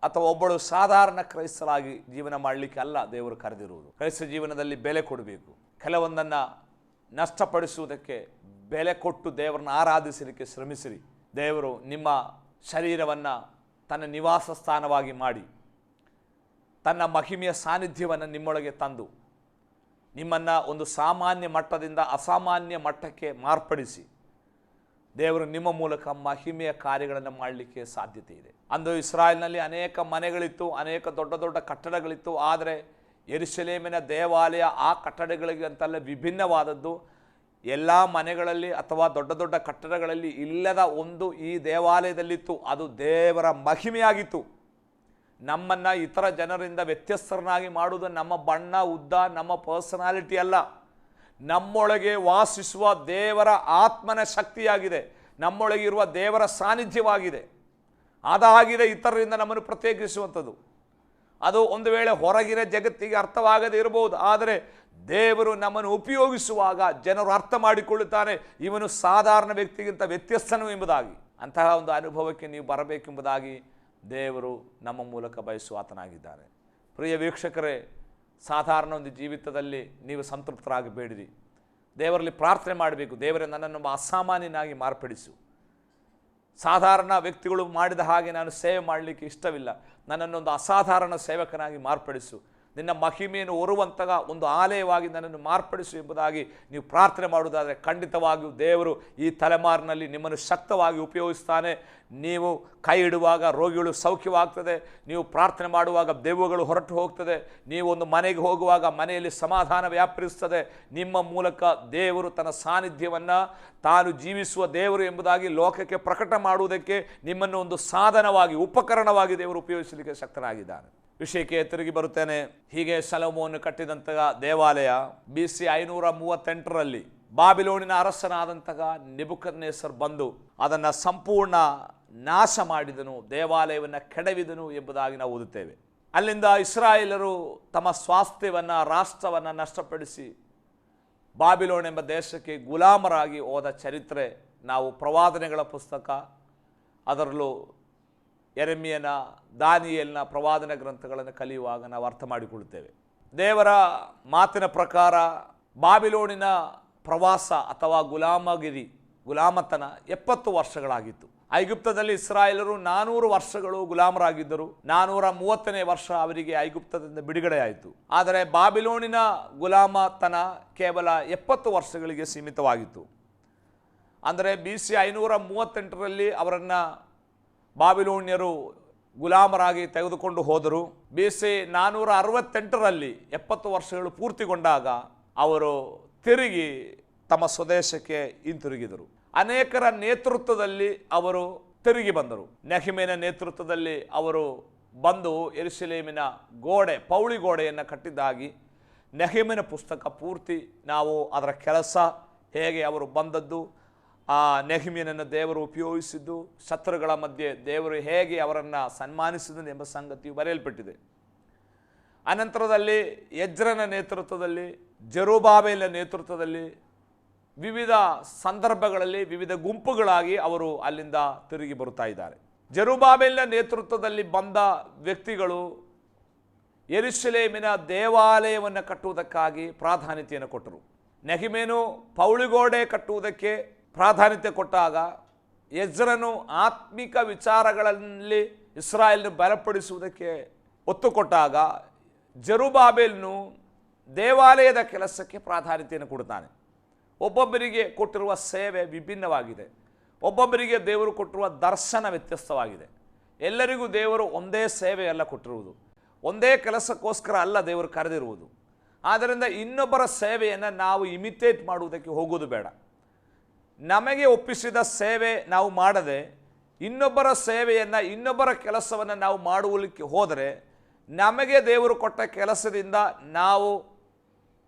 ಅಥವಾ ಒಬ್ಬಳು ಸಾಧಾರಣ ಕ್ರೈಸ್ತರಾಗಿ ಜೀವನ ಮಾಡಲಿಕ್ಕೆ ಅಲ್ಲ ದೇವರು ಕರೆದಿರುವುದು. ಕ್ರೈಸ್ತ ಜೀವನದಲ್ಲಿ ಬೆಲೆ ಕೊಡಬೇಕು. ಕೆಲವೊಂದನ್ನು ನಷ್ಟಪಡಿಸುವುದಕ್ಕೆ ಬೆಲೆ ಕೊಟ್ಟು ದೇವರನ್ನು ಆರಾಧಿಸಲಿಕ್ಕೆ ಶ್ರಮಿಸಿರಿ. ದೇವರು ನಿಮ್ಮ ಶರೀರವನ್ನು ತನ್ನ ನಿವಾಸ ಸ್ಥಾನವಾಗಿ ಮಾಡಿ, ತನ್ನ ಮಹಿಮೆಯ ಸಾನ್ನಿಧ್ಯವನ್ನು ನಿಮ್ಮೊಳಗೆ ತಂದು, ನಿಮ್ಮನ್ನು ಒಂದು ಸಾಮಾನ್ಯ ಮಟ್ಟದಿಂದ ಅಸಾಮಾನ್ಯ ಮಟ್ಟಕ್ಕೆ ಮಾರ್ಪಡಿಸಿ, ದೇವರು ನಿಮ್ಮ ಮೂಲಕ ಮಹಿಮೆಯ ಕಾರ್ಯಗಳನ್ನು ಮಾಡಲಿಕ್ಕೆ ಸಾಧ್ಯತೆ ಇದೆ. ಅಂದು ಇಸ್ರಾಯೇಲ್ನಲ್ಲಿ ಅನೇಕ ಮನೆಗಳಿತ್ತು, ಅನೇಕ ದೊಡ್ಡ ದೊಡ್ಡ ಕಟ್ಟಡಗಳಿತ್ತು. ಆದರೆ ಯೆರೂಸಲೇಮಿನ ದೇವಾಲಯ ಆ ಕಟ್ಟಡಗಳಿಗಂತಲ್ಲ ವಿಭಿನ್ನವಾದದ್ದು. ಎಲ್ಲ ಮನೆಗಳಲ್ಲಿ ಅಥವಾ ದೊಡ್ಡ ದೊಡ್ಡ ಕಟ್ಟಡಗಳಲ್ಲಿ ಇಲ್ಲದ ಒಂದು ಈ ದೇವಾಲಯದಲ್ಲಿತ್ತು. ಅದು ದೇವರ ಮಹಿಮೆಯಾಗಿತ್ತು. ನಮ್ಮನ್ನು ಇತರ ಜನರಿಂದ ವ್ಯತ್ಯಸ್ತರನ್ನಾಗಿ ಮಾಡುವುದು ನಮ್ಮ ಬಣ್ಣ, ಉದ್ದ, ನಮ್ಮ ಪರ್ಸನಾಲಿಟಿ ಅಲ್ಲ. ನಮ್ಮೊಳಗೆ ವಾಸಿಸುವ ದೇವರ ಆತ್ಮನ ಶಕ್ತಿಯಾಗಿದೆ, ನಮ್ಮೊಳಗಿರುವ ದೇವರ ಸಾನ್ನಿಧ್ಯವಾಗಿದೆ. ಅದಾಗಿದೆ ಇತರರಿಂದ ನಮ್ಮನ್ನು ಪ್ರತ್ಯೇಕಿಸುವಂಥದ್ದು. ಅದು ಒಂದು ವೇಳೆ ಹೊರಗಿನ ಜಗತ್ತಿಗೆ ಅರ್ಥವಾಗದೇ ಇರಬಹುದು, ಆದರೆ ದೇವರು ನಮ್ಮನ್ನು ಉಪಯೋಗಿಸುವಾಗ ಜನರು ಅರ್ಥ ಮಾಡಿಕೊಳ್ಳುತ್ತಾನೆ, ಇವನು ಸಾಧಾರಣ ವ್ಯಕ್ತಿಗಿಂತ ವ್ಯತ್ಯಸ್ತನು ಎಂಬುದಾಗಿ. ಅಂತಹ ಒಂದು ಅನುಭವಕ್ಕೆ ನೀವು ಬರಬೇಕೆಂಬುದಾಗಿ ದೇವರು ನಮ್ಮ ಮೂಲಕ ಬಯಸುವ ಆತನಾಗಿದ್ದಾನೆ. ಪ್ರಿಯ ವೀಕ್ಷಕರೇ, ಸಾಧಾರಣ ಒಂದು ಜೀವಿತದಲ್ಲಿ ನೀವು ಸಂತೃಪ್ತರಾಗಬೇಡಿರಿ. ದೇವರಲ್ಲಿ ಪ್ರಾರ್ಥನೆ ಮಾಡಬೇಕು, ದೇವರೇ ನನ್ನನ್ನು ಅಸಾಮಾನ್ಯನಾಗಿ ಮಾರ್ಪಡಿಸು. ಸಾಧಾರಣ ವ್ಯಕ್ತಿಗಳು ಮಾಡಿದ ಹಾಗೆ ನಾನು ಸೇವೆ ಮಾಡಲಿಕ್ಕೆ ಇಷ್ಟವಿಲ್ಲ, ನನ್ನನ್ನೊಂದು ಅಸಾಧಾರಣ ಸೇವಕನಾಗಿ ಮಾರ್ಪಡಿಸು. ನಿನ್ನ ಮಹಿಮೆಯನ್ನು ಹೊರುವಂತಹ ಒಂದು ಆಲಯವಾಗಿ ನನ್ನನ್ನು ಮಾರ್ಪಡಿಸು ಎಂಬುದಾಗಿ ನೀವು ಪ್ರಾರ್ಥನೆ ಮಾಡುವುದಾದರೆ ಖಂಡಿತವಾಗಿಯೂ ದೇವರು ಈ ತಲೆಮಾರಿನಲ್ಲಿ ನಿಮ್ಮನ್ನು ಶಕ್ತವಾಗಿ ಉಪಯೋಗಿಸ್ತಾನೆ. ನೀವು ಕೈ ಇಡುವಾಗ ರೋಗಿಗಳು ಸೌಖ್ಯವಾಗ್ತದೆ, ನೀವು ಪ್ರಾರ್ಥನೆ ಮಾಡುವಾಗ ದೆವ್ವಗಳು ಹೊರಟು ಹೋಗ್ತದೆ, ನೀವು ಒಂದು ಮನೆಗೆ ಹೋಗುವಾಗ ಮನೆಯಲ್ಲಿ ಸಮಾಧಾನ ವ್ಯಾಪರಿಸ್ತದೆ. ನಿಮ್ಮ ಮೂಲಕ ದೇವರು ತನ್ನ ಸಾನ್ನಿಧ್ಯವನ್ನು ತಾನು ಜೀವಿಸುವ ದೇವರು ಎಂಬುದಾಗಿ ಲೋಕಕ್ಕೆ ಪ್ರಕಟ ಮಾಡುವುದಕ್ಕೆ ನಿಮ್ಮನ್ನು ಒಂದು ಸಾಧನವಾಗಿ, ಉಪಕರಣವಾಗಿ ದೇವರು ಉಪಯೋಗಿಸಲಿಕ್ಕೆ ಶಕ್ತನಾಗಿದ್ದಾನೆ. ವಿಷಯಕ್ಕೆ ತಿರುಗಿ ಬರುತ್ತೇನೆ. ಹೀಗೆ ಸೊಲೊಮೋನನು ಕಟ್ಟಿದಂತಹ ದೇವಾಲಯ BC 538ರಲ್ಲಿ ಬಾಬಿಲೋನಿನ ಅರಸನಾದಂತಹ ನೆಬೂಕದ್ನೆಚ್ಚರ್ ಬಂದು ಅದನ್ನು ಸಂಪೂರ್ಣ ನಾಶ ಮಾಡಿದನು, ದೇವಾಲಯವನ್ನು ಕೆಡವಿದನು ಎಂಬುದಾಗಿ ನಾವು ಓದುತ್ತೇವೆ. ಅಲ್ಲಿಂದ ಇಸ್ರಾಯೇಲರು ತಮ್ಮ ಸ್ವಾಸ್ಥ್ಯವನ್ನು, ರಾಷ್ಟ್ರವನ್ನು ನಷ್ಟಪಡಿಸಿ ಬಾಬಿಲೋನ್ ಎಂಬ ದೇಶಕ್ಕೆ ಗುಲಾಮರಾಗಿ ಹೋದ ಚರಿತ್ರೆ ನಾವು ಪ್ರವಾದನೆಗಳ ಪುಸ್ತಕ, ಅದರಲ್ಲೂ ಯೆರೆಮೀಯನ, ದಾನಿಯೇಲನ ಪ್ರವಾದನ ಗ್ರಂಥಗಳನ್ನು ಕಲಿಯುವಾಗ ನಾವು ಅರ್ಥ ಮಾಡಿಕೊಳ್ಳುತ್ತೇವೆ. ದೇವರ ಮಾತಿನ ಪ್ರಕಾರ ಬಾಬಿಲೋನಿನ ಪ್ರವಾಸ ಅಥವಾ ಗುಲಾಮತನ 70 ವರ್ಷಗಳಾಗಿತ್ತು. ಐಗುಪ್ತದಲ್ಲಿ ಇಸ್ರಾಯೇಲರು 400 ವರ್ಷಗಳು ಗುಲಾಮರಾಗಿದ್ದರು. 430ನೇ ವರ್ಷ ಅವರಿಗೆ ಐಗುಪ್ತದಿಂದ ಬಿಡುಗಡೆಯಾಯಿತು. ಆದರೆ ಬಾಬಿಲೋನಿನ ಗುಲಾಮತನ ಕೇವಲ 70 ವರ್ಷಗಳಿಗೆ ಸೀಮಿತವಾಗಿತ್ತು. ಅಂದರೆ BC 538ರಲ್ಲಿ ಅವರನ್ನು ಬಾಬಿಲೋನ್ಯರು ಗುಲಾಮರಾಗಿ ತೆಗೆದುಕೊಂಡು ಹೋದರು. BC 468ರಲ್ಲಿ 70 ವರ್ಷಗಳು ಪೂರ್ತಿಗೊಂಡಾಗ ಅವರು ತಿರುಗಿ ತಮ್ಮ ಸ್ವದೇಶಕ್ಕೆ ಹಿಂತಿರುಗಿದರು. ಅನೇಕರ ನೇತೃತ್ವದಲ್ಲಿ ಅವರು ತಿರುಗಿ ಬಂದರು. ನೆಹೆಮೀಯನ ನೇತೃತ್ವದಲ್ಲಿ ಅವರು ಬಂದು ಯೆರೂಸಲೇಮಿನ ಗೋಡೆ, ಪೌಳಿ ಗೋಡೆಯನ್ನು ಕಟ್ಟಿದ್ದಾಗಿ ನೆಹೆಮೀಯನ ಪುಸ್ತಕ ಪೂರ್ತಿ ನಾವು ಅದರ ಕೆಲಸ, ಹೇಗೆ ಅವರು ಬಂದದ್ದು, ಆ ನೆಹೆಮೀಯನನ್ನು ದೇವರು ಉಪಯೋಗಿಸಿದ್ದು, ಶತ್ರುಗಳ ಮಧ್ಯೆ ದೇವರು ಹೇಗೆ ಅವರನ್ನು ಸನ್ಮಾನಿಸಿದನು ಎಂಬ ಸಂಗತಿಯು ಬರೆಯಲ್ಪಟ್ಟಿದೆ. ಅನಂತರದಲ್ಲಿ ಎಜ್ರನ ನೇತೃತ್ವದಲ್ಲಿ, ಜೆರುಬ್ಬಾಬೆಲನ ನೇತೃತ್ವದಲ್ಲಿ ವಿವಿಧ ಸಂದರ್ಭಗಳಲ್ಲಿ ವಿವಿಧ ಗುಂಪುಗಳಾಗಿ ಅವರು ಅಲ್ಲಿಂದ ತಿರುಗಿ ಬರುತ್ತಾ ಇದ್ದಾರೆ. ಜೆರುಬ್ಬಾಬೆಲನ ನೇತೃತ್ವದಲ್ಲಿ ಬಂದ ವ್ಯಕ್ತಿಗಳು ಯೆರೂಸಲೇಮಿನ ದೇವಾಲಯವನ್ನು ಕಟ್ಟುವುದಕ್ಕಾಗಿ ಪ್ರಾಧಾನ್ಯತೆಯನ್ನು ಕೊಟ್ಟರು. ನೆಹೆಮೀಯನು ಪೌಳಿಗೋಡೆ ಕಟ್ಟುವುದಕ್ಕೆ ಪ್ರಾಧಾನ್ಯತೆ ಕೊಟ್ಟಾಗ, ಎಜ್ರನು ಆತ್ಮಿಕ ವಿಚಾರಗಳಲ್ಲಿ ಇಸ್ರಾಯೇಲನ್ನು ಬಲಪಡಿಸುವುದಕ್ಕೆ ಒತ್ತು ಕೊಟ್ಟಾಗ, ಜೆರುಬ್ಬಾಬೆಲನು ದೇವಾಲಯದ ಕೆಲಸಕ್ಕೆ ಪ್ರಾಧಾನ್ಯತೆಯನ್ನು ಕೊಡ್ತಾನೆ. ಒಬ್ಬೊಬ್ಬರಿಗೆ ಕೊಟ್ಟಿರುವ ಸೇವೆ ವಿಭಿನ್ನವಾಗಿದೆ, ಒಬ್ಬೊಬ್ಬರಿಗೆ ದೇವರು ಕೊಟ್ಟಿರುವ ದರ್ಶನ ವ್ಯತ್ಯಸ್ತವಾಗಿದೆ. ಎಲ್ಲರಿಗೂ ದೇವರು ಒಂದೇ ಸೇವೆಯಲ್ಲ ಕೊಟ್ಟಿರುವುದು, ಒಂದೇ ಕೆಲಸಕ್ಕೋಸ್ಕರ ಅಲ್ಲ ದೇವರು ಕರೆದಿರುವುದು. ಆದ್ದರಿಂದ ಇನ್ನೊಬ್ಬರ ಸೇವೆಯನ್ನು ನಾವು ಇಮಿಟೇಟ್ ಮಾಡುವುದಕ್ಕೆ ಹೋಗೋದು ಬೇಡ. ನಮಗೆ ಒಪ್ಪಿಸಿದ ಸೇವೆ ನಾವು ಮಾಡದೆ ಇನ್ನೊಬ್ಬರ ಸೇವೆಯನ್ನು, ಇನ್ನೊಬ್ಬರ ಕೆಲಸವನ್ನು ನಾವು ಮಾಡುವುದಕ್ಕೆ ಹೋದರೆ ನಮಗೆ ದೇವರು ಕೊಟ್ಟ ಕೆಲಸದಿಂದ ನಾವು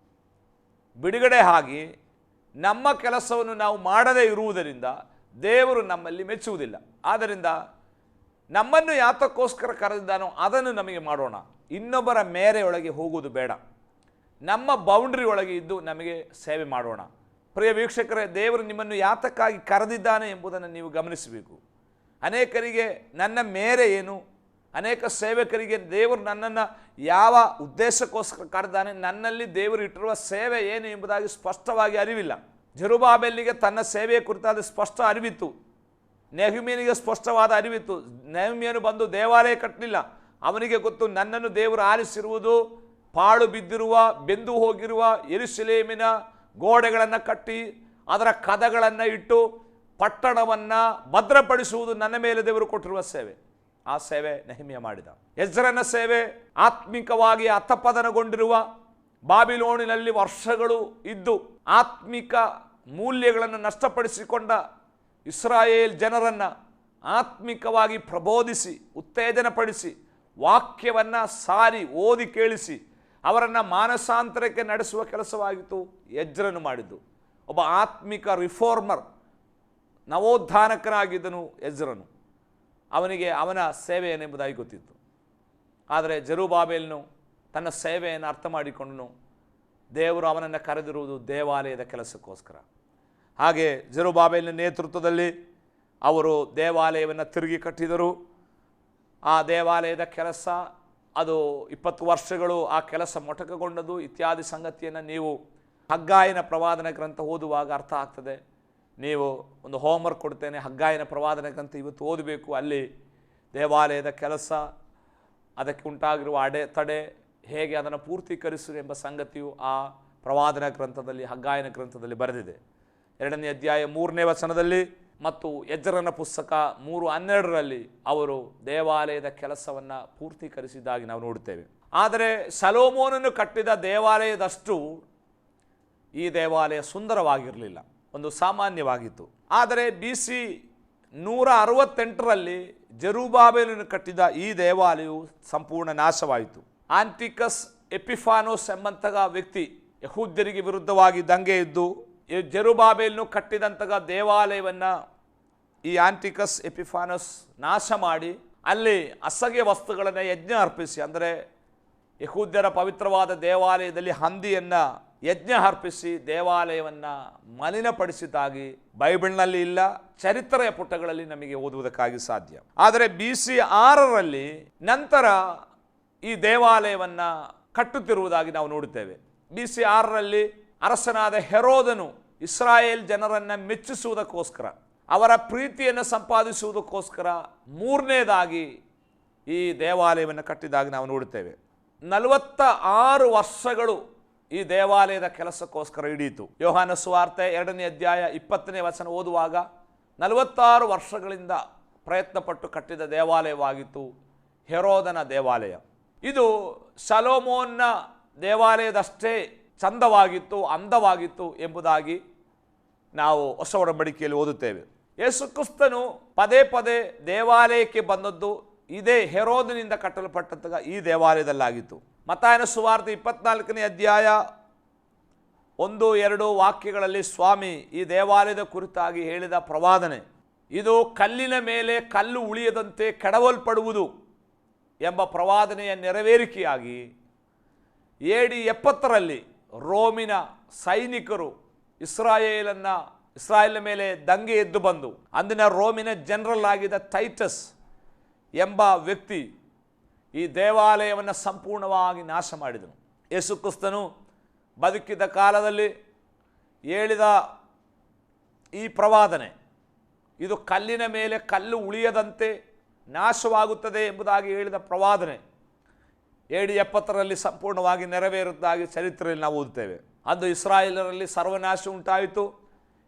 ಬಿಡುಗಡೆ ಆಗಿ ನಮ್ಮ ಕೆಲಸವನ್ನು ನಾವು ಮಾಡದೇ ಇರುವುದರಿಂದ ದೇವರು ನಮ್ಮಲ್ಲಿ ಮೆಚ್ಚುವುದಿಲ್ಲ. ಆದ್ದರಿಂದ ನಮ್ಮನ್ನು ಯಾತಕ್ಕೋಸ್ಕರ ಕರೆದಿದ್ದಾನೋ ಅದನ್ನು ನಮಗೆ ಮಾಡೋಣ, ಇನ್ನೊಬ್ಬರ ಮೇರೆಯೊಳಗೆ ಹೋಗುವುದು ಬೇಡ. ನಮ್ಮ ಬೌಂಡ್ರಿ ಒಳಗೆ ಇದ್ದು ನಮಗೆ ಸೇವೆ ಮಾಡೋಣ. ಪ್ರಿಯ ವೀಕ್ಷಕರೇ, ದೇವರು ನಿಮ್ಮನ್ನು ಯಾತಕ್ಕಾಗಿ ಕರೆದಿದ್ದಾನೆ ಎಂಬುದನ್ನು ನೀವು ಗಮನಿಸಬೇಕು. ಅನೇಕರಿಗೆ ನನ್ನ ಮೇರೆ ಏನು, ಅನೇಕ ಸೇವಕರಿಗೆ ದೇವರು ನನ್ನನ್ನು ಯಾವ ಉದ್ದೇಶಕ್ಕೋಸ್ಕರ ಕರೆದಾನೆ, ನನ್ನಲ್ಲಿ ದೇವರು ಇಟ್ಟಿರುವ ಸೇವೆ ಏನು ಎಂಬುದಾಗಿ ಸ್ಪಷ್ಟವಾಗಿ ಅರಿವಿಲ್ಲ. ಜೆರುಬ್ಬಾಬೆಲನಿಗೆ ತನ್ನ ಸೇವೆಯ ಕುರಿತಾದ ಸ್ಪಷ್ಟ ಅರಿವಿತ್ತು, ನೆಹೆಮೀಯನಿಗೆ ಸ್ಪಷ್ಟವಾದ ಅರಿವಿತ್ತು. ನೆಹೆಮೀಯನು ಬಂದು ದೇವಾಲಯ ಕಟ್ಟಲಿಲ್ಲ, ಅವನಿಗೆ ಗೊತ್ತು ನನ್ನನ್ನು ದೇವರು ಆರಿಸಿರುವುದು ಪಾಳು ಬಿದ್ದಿರುವ, ಬೆಂದು ಹೋಗಿರುವ ಯೆರೂಸಲೇಮಿನ ಗೋಡೆಗಳನ್ನು ಕಟ್ಟಿ ಅದರ ಕದಗಳನ್ನು ಇಟ್ಟು ಪಟ್ಟಣವನ್ನು ಭದ್ರಪಡಿಸುವುದು ನನ್ನ ಮೇಲೆ ದೇವರು ಕೊಟ್ಟಿರುವ ಸೇವೆ. ಆ ಸೇವೆ ನೆಹೆಮ್ಯ ಮಾಡಿದ. ಎಜ್ರನ ಸೇವೆ ಆತ್ಮಿಕವಾಗಿ ಅಧಪತನಗೊಂಡಿರುವ ಬಾಬಿಲೋನಿನಲ್ಲಿ ವರ್ಷಗಳು ಇದ್ದು ಆತ್ಮಿಕ ಮೂಲ್ಯಗಳನ್ನು ನಷ್ಟಪಡಿಸಿಕೊಂಡ ಇಸ್ರಾಯೇಲ್ ಜನರನ್ನು ಆತ್ಮಿಕವಾಗಿ ಪ್ರಬೋಧಿಸಿ ಉತ್ತೇಜನಪಡಿಸಿ ವಾಕ್ಯವನ್ನು ಸಾರಿ ಓದಿ ಕೇಳಿಸಿ ಅವರನ್ನು ಮಾನಸಾಂತರಕ್ಕೆ ನಡೆಸುವ ಕೆಲಸವಾಗಿತ್ತು ಎಜ್ರನು ಮಾಡಿದ್ದು. ಒಬ್ಬ ಆತ್ಮಿಕ ರಿಫಾರ್ಮರ್, ನವೋತ್ಥಾನಕನಾಗಿದ್ದನು ಎಜ್ರನು. ಅವನಿಗೆ ಅವನ ಸೇವೆ ಏನೆಂಬುದಾಗಿ ಗೊತ್ತಿತ್ತು. ಆದರೆ ಜೆರುಬ್ಬಾಬೆಲನು ತನ್ನ ಸೇವೆಯನ್ನು ಅರ್ಥ ಮಾಡಿಕೊಂಡನು. ದೇವರು ಅವನನ್ನು ಕರೆದಿರುವುದು ದೇವಾಲಯದ ಕೆಲಸಕ್ಕೋಸ್ಕರ. ಹಾಗೆ ಜೆರುಬ್ಬಾಬೆಲನ ನೇತೃತ್ವದಲ್ಲಿ ಅವರು ದೇವಾಲಯವನ್ನು ತಿರುಗಿ ಕಟ್ಟಿದರು. ಆ ದೇವಾಲಯದ ಕೆಲಸ ಅದು 20 ವರ್ಷಗಳು ಆ ಕೆಲಸ ಮೊಟಕಗೊಂಡದು ಇತ್ಯಾದಿ ಸಂಗತಿಯನ್ನು ನೀವು ಹಗ್ಗಾಯನ ಪ್ರವಾದನ ಗ್ರಂಥ ಓದುವಾಗ ಅರ್ಥ ಆಗ್ತದೆ. ನೀವು ಒಂದು ಹೋಮ್ವರ್ಕ್ ಕೊಡ್ತೇನೆ, ಹಗ್ಗಾಯನ ಪ್ರವಾದನ ಗ್ರಂಥ ಇವತ್ತು ಓದಬೇಕು. ಅಲ್ಲಿ ದೇವಾಲಯದ ಕೆಲಸ, ಅದಕ್ಕೆ ಉಂಟಾಗಿರುವ ಅಡೆತಡೆ, ಹೇಗೆ ಅದನ್ನು ಪೂರ್ತೀಕರಿಸುವುದು ಎಂಬ ಸಂಗತಿಯು ಆ ಪ್ರವಾದನ ಗ್ರಂಥದಲ್ಲಿ, ಹಗ್ಗಾಯನ ಗ್ರಂಥದಲ್ಲಿ ಬರೆದಿದೆ. 2ನೇ ಅಧ್ಯಾಯ 3ನೇ ವಚನದಲ್ಲಿ ಮತ್ತು ಎಜ್ರನ ಪುಸ್ತಕ 3:12ರಲ್ಲಿ ಅವರು ದೇವಾಲಯದ ಕೆಲಸವನ್ನು ಪೂರ್ತೀಕರಿಸಿದ್ದಾಗಿ ನಾವು ನೋಡುತ್ತೇವೆ. ಆದರೆ ಸೊಲೊಮೋನನು ಕಟ್ಟಿದ ದೇವಾಲಯದಷ್ಟು ಈ ದೇವಾಲಯ ಸುಂದರವಾಗಿರಲಿಲ್ಲ, ಒಂದು ಸಾಮಾನ್ಯವಾಗಿತ್ತು. ಆದರೆ BC 168ರಲ್ಲಿ ಜೆರುಬ್ಬಾಬೆಲನು ಕಟ್ಟಿದ ಈ ದೇವಾಲಯವು ಸಂಪೂರ್ಣ ನಾಶವಾಯಿತು. ಆಂಟಿಕಸ್ ಎಪಿಫಾನೋಸ್ ಎಂಬಂತಹ ವ್ಯಕ್ತಿ ಯಹೂದ್ಯರಿಗೆ ವಿರುದ್ಧವಾಗಿ ದಂಗೆ ಇದ್ದು ಜೆರುಬ್ಬಾಬೆಲನು ಕಟ್ಟಿದಂತಹ ದೇವಾಲಯವನ್ನು ಈ ಆಂಟಿಕಸ್ ಎಪಿಫಾನೋಸ್ ನಾಶ ಮಾಡಿ ಅಲ್ಲಿ ಅಸಹ್ಯ ವಸ್ತುಗಳನ್ನು ಯಜ್ಞ ಅರ್ಪಿಸಿ, ಅಂದರೆ ಯಹೂದ್ಯರ ಪವಿತ್ರವಾದ ದೇವಾಲಯದಲ್ಲಿ ಹಂದಿಯನ್ನು ಯಜ್ಞ ಅರ್ಪಿಸಿ ದೇವಾಲಯವನ್ನು ಮಲಿನಪಡಿಸಿದ್ದಾಗಿ ಬೈಬಲ್ನಲ್ಲಿ ಇಲ್ಲ, ಚರಿತ್ರೆಯ ಪುಟಗಳಲ್ಲಿ ನಮಗೆ ಓದುವುದಕ್ಕಾಗಿ ಸಾಧ್ಯ. ಆದರೆ BC 6ರಲ್ಲಿ ನಂತರ ಈ ದೇವಾಲಯವನ್ನು ಕಟ್ಟುತ್ತಿರುವುದಾಗಿ ನಾವು ನೋಡುತ್ತೇವೆ. BC 6ರಲ್ಲಿ ಅರಸನಾದ ಹೆರೋದನು ಇಸ್ರಾಯೇಲ್ ಜನರನ್ನು ಮೆಚ್ಚಿಸುವುದಕ್ಕೋಸ್ಕರ, ಅವರ ಪ್ರೀತಿಯನ್ನು ಸಂಪಾದಿಸುವುದಕ್ಕೋಸ್ಕರ 3ನೇದಾಗಿ ಈ ದೇವಾಲಯವನ್ನು ಕಟ್ಟಿದಾಗ ನಾವು ನೋಡುತ್ತೇವೆ. 46 ವರ್ಷಗಳು ಈ ದೇವಾಲಯದ ಕೆಲಸಕ್ಕೋಸ್ಕರ ಹಿಡಿಯಿತು. ಯೋಹಾನ ಸುವಾರ್ತೆ 2ನೇ ಅಧ್ಯಾಯ 20ನೇ ವಚನ ಓದುವಾಗ 46 ವರ್ಷಗಳಿಂದ ಪ್ರಯತ್ನಪಟ್ಟು ಕಟ್ಟಿದ ದೇವಾಲಯವಾಗಿತ್ತು ಹೆರೋದನ ದೇವಾಲಯ. ಇದು ಸೊಲೊಮೋನ್ನ ದೇವಾಲಯದಷ್ಟೇ ಚಂದವಾಗಿತ್ತು, ಅಂದವಾಗಿತ್ತು ಎಂಬುದಾಗಿ ನಾವು ಹೊಸ ಒಡಂಬಡಿಕೆಯಲ್ಲಿ ಓದುತ್ತೇವೆ. ಯೇಸು ಕ್ರಿಸ್ತನು ಪದೇ ಪದೇ ದೇವಾಲಯಕ್ಕೆ ಬಂದದ್ದು ಇದೇ ಹೆರೋದನಿಂದ ಕಟ್ಟಲ್ಪಟ್ಟಂತಹ ಈ ದೇವಾಲಯದಲ್ಲಾಗಿತ್ತು. ಮತ್ತಾಯನ ಸುವಾರ್ತೆ 24ನೇ ಅಧ್ಯಾಯ 1-2 ವಾಕ್ಯಗಳಲ್ಲಿ ಸ್ವಾಮಿ ಈ ದೇವಾಲಯದ ಕುರಿತಾಗಿ ಹೇಳಿದ ಪ್ರವಾದನೆ, ಇದು ಕಲ್ಲಿನ ಮೇಲೆ ಕಲ್ಲು ಉಳಿಯದಂತೆ ಕೆಡವಲ್ಪಡುವುದು ಎಂಬ ಪ್ರವಾದನೆಯ ನೆರವೇರಿಕೆಯಾಗಿ AD 70ರಲ್ಲಿ ರೋಮಿನ ಸೈನಿಕರು ಇಸ್ರಾಯೇಲಿನ ಮೇಲೆ ದಂಗೆ ಎದ್ದು ಬಂದು ಅಂದಿನ ರೋಮಿನ ಜನರಲ್ ಆಗಿದ್ದ ಟೈಟಸ್ ಎಂಬ ವ್ಯಕ್ತಿ ಈ ದೇವಾಲಯವನ್ನು ಸಂಪೂರ್ಣವಾಗಿ ನಾಶ ಮಾಡಿದನು. ಯೇಸು ಕ್ರಿಸ್ತನು ಬದುಕಿದ ಕಾಲದಲ್ಲಿ ಹೇಳಿದ ಈ ಪ್ರವಾದನೆ, ಇದು ಕಲ್ಲಿನ ಮೇಲೆ ಕಲ್ಲು ಉಳಿಯದಂತೆ ನಾಶವಾಗುತ್ತದೆ ಎಂಬುದಾಗಿ ಹೇಳಿದ ಪ್ರವಾದನೆ AD 70ರಲ್ಲಿ ಸಂಪೂರ್ಣವಾಗಿ ನೆರವೇರುವುದಾಗಿ ಚರಿತ್ರೆಯಲ್ಲಿ ನಾವು ಓದುತ್ತೇವೆ. ಅಂದು ಇಸ್ರಾಯೇಲರಲ್ಲಿ ಸರ್ವನಾಶ ಉಂಟಾಯಿತು.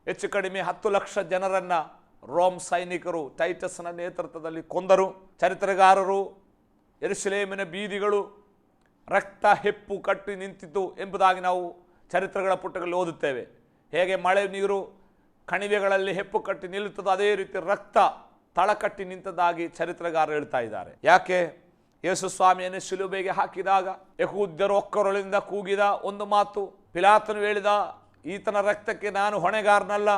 ಹೆಚ್ಚು ಕಡಿಮೆ 10 ಲಕ್ಷ ಜನರನ್ನು ರೋಮ್ ಸೈನಿಕರು ಟೈಟಸ್ನ ನೇತೃತ್ವದಲ್ಲಿ ಕೊಂದರು. ಚರಿತ್ರೆಗಾರರು ಯೆರೂಸಲೇಮಿನ ಬೀದಿಗಳು ರಕ್ತ ಹೆಪ್ಪು ಕಟ್ಟಿ ನಿಂತಿತು ಎಂಬುದಾಗಿ ನಾವು ಚರಿತ್ರೆಗಳ ಪುಟಗಳಲ್ಲಿ ಓದುತ್ತೇವೆ. ಹೇಗೆ ಮಳೆ ನೀರು ಕಣಿವೆಗಳಲ್ಲಿ ಹೆಪ್ಪು ಕಟ್ಟಿ ನಿಲ್ಲುತ್ತದೋ ಅದೇ ರೀತಿ ರಕ್ತ ತಳಕಟ್ಟಿ ನಿಂತದಾಗಿ ಚರಿತ್ರೆಗಾರರು ಹೇಳ್ತಾ ಇದ್ದಾರೆ. ಯಾಕೆ? ಯೇಸು ಸ್ವಾಮಿಯನ್ನು ಶಿಲುಬೆಗೆ ಹಾಕಿದಾಗ ಯಹೂದ್ಯರು ಒಕ್ಕರೊಳಿಂದ ಕೂಗಿದ ಒಂದು ಮಾತು, ಪಿಲಾತನು ಹೇಳಿದ, ಈತನ ರಕ್ತಕ್ಕೆ ನಾನು ಹೊಣೆಗಾರನಲ್ಲ.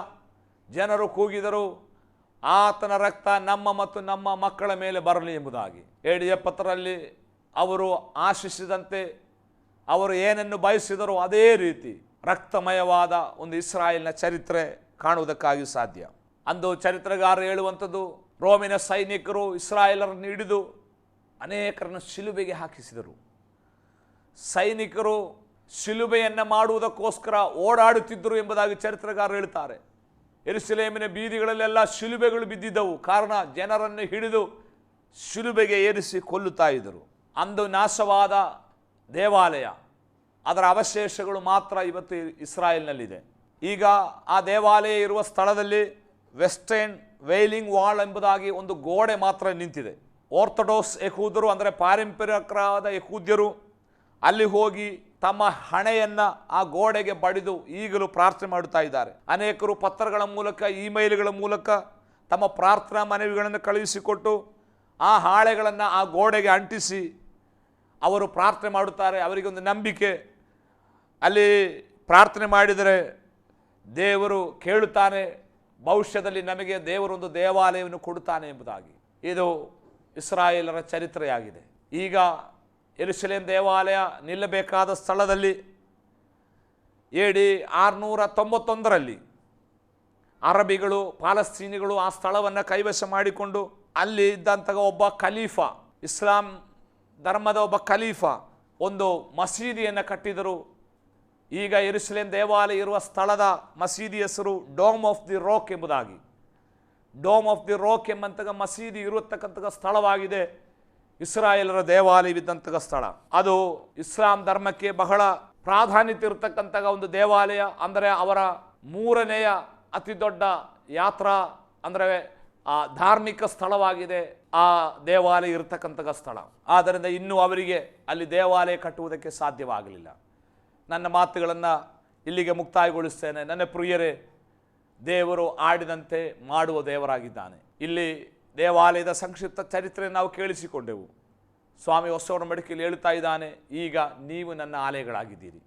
ಜನರು ಕೂಗಿದರು, ಆತನ ರಕ್ತ ನಮ್ಮ ಮತ್ತು ನಮ್ಮ ಮಕ್ಕಳ ಮೇಲೆ ಬರಲಿ ಎಂಬುದಾಗಿ. AD 70ರಲ್ಲಿ ಅವರು ಆಶಿಸಿದಂತೆ ಅವರು ಏನನ್ನು ಬಯಸಿದರೋ ಅದೇ ರೀತಿ ರಕ್ತಮಯವಾದ ಒಂದು ಇಸ್ರಾಯೇಲಿನ ಚರಿತ್ರೆ ಕಾಣುವುದಕ್ಕಾಗಿ ಸಾಧ್ಯ. ಅಂದು ಚರಿತ್ರೆಗಾರರು ಹೇಳುವಂಥದ್ದು, ರೋಮಿನ ಸೈನಿಕರು ಇಸ್ರಾಯೇಲರನ್ನು ಹಿಡಿದು ಅನೇಕರನ್ನು ಶಿಲುಬೆಗೆ ಹಾಕಿಸಿದರು. ಸೈನಿಕರು ಶಿಲುಬೆಯನ್ನು ಮಾಡುವುದಕ್ಕೋಸ್ಕರ ಓಡಾಡುತ್ತಿದ್ದರು ಎಂಬುದಾಗಿ ಚರಿತ್ರೆಗಾರರು ಹೇಳ್ತಾರೆ. ಯೆರೂಸಲೇಮಿನ ಬೀದಿಗಳಲ್ಲೆಲ್ಲ ಶಿಲುಬೆಗಳು ಬಿದ್ದಿದ್ದವು. ಕಾರಣ ಜನರನ್ನು ಹಿಡಿದು ಶಿಲುಬೆಗೆ ಏರಿಸಿ ಕೊಲ್ಲುತ್ತಾ ಇದ್ದರು. ಅಂದು ನಾಶವಾದ ದೇವಾಲಯ, ಅದರ ಅವಶೇಷಗಳು ಮಾತ್ರ ಇವತ್ತು ಇಸ್ರಾಯೇಲ್ನಲ್ಲಿದೆ. ಈಗ ಆ ದೇವಾಲಯ ಇರುವ ಸ್ಥಳದಲ್ಲಿ ವೆಸ್ಟರ್ನ್ ವೇಲಿಂಗ್ ವಾಲ್ ಎಂಬುದಾಗಿ ಒಂದು ಗೋಡೆ ಮಾತ್ರ ನಿಂತಿದೆ. ಆರ್ಥೋಡಾಕ್ಸ್ ಯಹೂದರು ಅಂದರೆ ಪಾರಂಪರಿಕರಾದ ಯಹೂದ್ಯರು ಅಲ್ಲಿ ಹೋಗಿ ತಮ್ಮ ಹಣೆಯನ್ನು ಆ ಗೋಡೆಗೆ ಬಡಿದು ಈಗಲೂ ಪ್ರಾರ್ಥನೆ ಮಾಡುತ್ತಾ ಇದ್ದಾರೆ. ಅನೇಕರು ಪತ್ರಗಳ ಮೂಲಕ, ಇಮೇಲ್ಗಳ ಮೂಲಕ ತಮ್ಮ ಪ್ರಾರ್ಥನಾ ಮನವಿಗಳನ್ನು ಕಳುಹಿಸಿಕೊಟ್ಟು ಆ ಹಾಳೆಗಳನ್ನು ಆ ಗೋಡೆಗೆ ಅಂಟಿಸಿ ಅವರು ಪ್ರಾರ್ಥನೆ ಮಾಡುತ್ತಾರೆ. ಅವರಿಗೊಂದು ನಂಬಿಕೆ, ಅಲ್ಲಿ ಪ್ರಾರ್ಥನೆ ಮಾಡಿದರೆ ದೇವರು ಕೇಳುತ್ತಾನೆ, ಭವಿಷ್ಯದಲ್ಲಿ ನಮಗೆ ದೇವರೊಂದು ದೇವಾಲಯವನ್ನು ಕೊಡುತ್ತಾನೆ ಎಂಬುದಾಗಿ. ಇದು ಇಸ್ರಾಯೇಲರ ಚರಿತ್ರೆಯಾಗಿದೆ. ಈಗ ಯೆರೂಸಲೇಮ್ ದೇವಾಲಯ ನಿಲ್ಲಬೇಕಾದ ಸ್ಥಳದಲ್ಲಿ AD 691ರಲ್ಲಿ ಅರಬಿಗಳು, ಪಾಲಸ್ತೀನಿಗಳು ಆ ಸ್ಥಳವನ್ನು ಕೈವಶ ಮಾಡಿಕೊಂಡು ಅಲ್ಲಿ ಇದ್ದಂತಹ ಒಬ್ಬ ಖಲೀಫಾ, ಇಸ್ಲಾಂ ಧರ್ಮದ ಒಬ್ಬ ಖಲೀಫಾ ಒಂದು ಮಸೀದಿಯನ್ನು ಕಟ್ಟಿದರು. ಈಗ ಯೆರೂಸಲೇಮ್ ದೇವಾಲಯ ಇರುವ ಸ್ಥಳದ ಮಸೀದಿ ಹೆಸರು ಡೋಮ್ ಆಫ್ ದಿ ರಾಕ್ ಎಂಬುದಾಗಿ. ಡೋಮ್ ಆಫ್ ದಿ ರಾಕ್ ಎಂಬಂತಹ ಮಸೀದಿ ಇರತಕ್ಕಂತಹ ಸ್ಥಳವಾಗಿದೆ ಇಸ್ರಾಯೇಲರ ದೇವಾಲಯವಿದ್ದಂತಹ ಸ್ಥಳ. ಅದು ಇಸ್ಲಾಂ ಧರ್ಮಕ್ಕೆ ಬಹಳ ಪ್ರಾಧಾನ್ಯತೆ ಇರತಕ್ಕಂತಹ ಒಂದು ದೇವಾಲಯ. ಅಂದರೆ ಅವರ 3ನೆಯ ಅತಿ ದೊಡ್ಡ ಯಾತ್ರಾ ಅಂದರೆ ಧಾರ್ಮಿಕ ಸ್ಥಳವಾಗಿದೆ ಆ ದೇವಾಲಯ ಇರತಕ್ಕಂತಹ ಸ್ಥಳ. ಆದ್ದರಿಂದ ಇನ್ನೂ ಅವರಿಗೆ ಅಲ್ಲಿ ದೇವಾಲಯ ಕಟ್ಟುವುದಕ್ಕೆ ಸಾಧ್ಯವಾಗಲಿಲ್ಲ. ನನ್ನ ಮಾತುಗಳನ್ನು ಇಲ್ಲಿಗೆ ಮುಕ್ತಾಯಗೊಳಿಸ್ತೇನೆ. ನನ್ನ ಪ್ರಿಯರೇ, ದೇವರು ಆಡಿದಂತೆ ಮಾಡುವ ದೇವರಾಗಿದ್ದಾನೆ. ಇಲ್ಲಿ ದೇವಾಲಯದ ಸಂಕ್ಷಿಪ್ತ ಚರಿತ್ರೆ ನಾವು ಕೇಳಿಸಿಕೊಂಡೆವು. ಸ್ವಾಮಿ ಹೊಸವರ ಮಡಿಕೆಯಲ್ಲಿ ಹೇಳುತ್ತಾ ಇದ್ದಾನೆ, ಈಗ ನೀವು ನನ್ನ ಆಲಯಗಳಾಗಿದ್ದೀರಿ,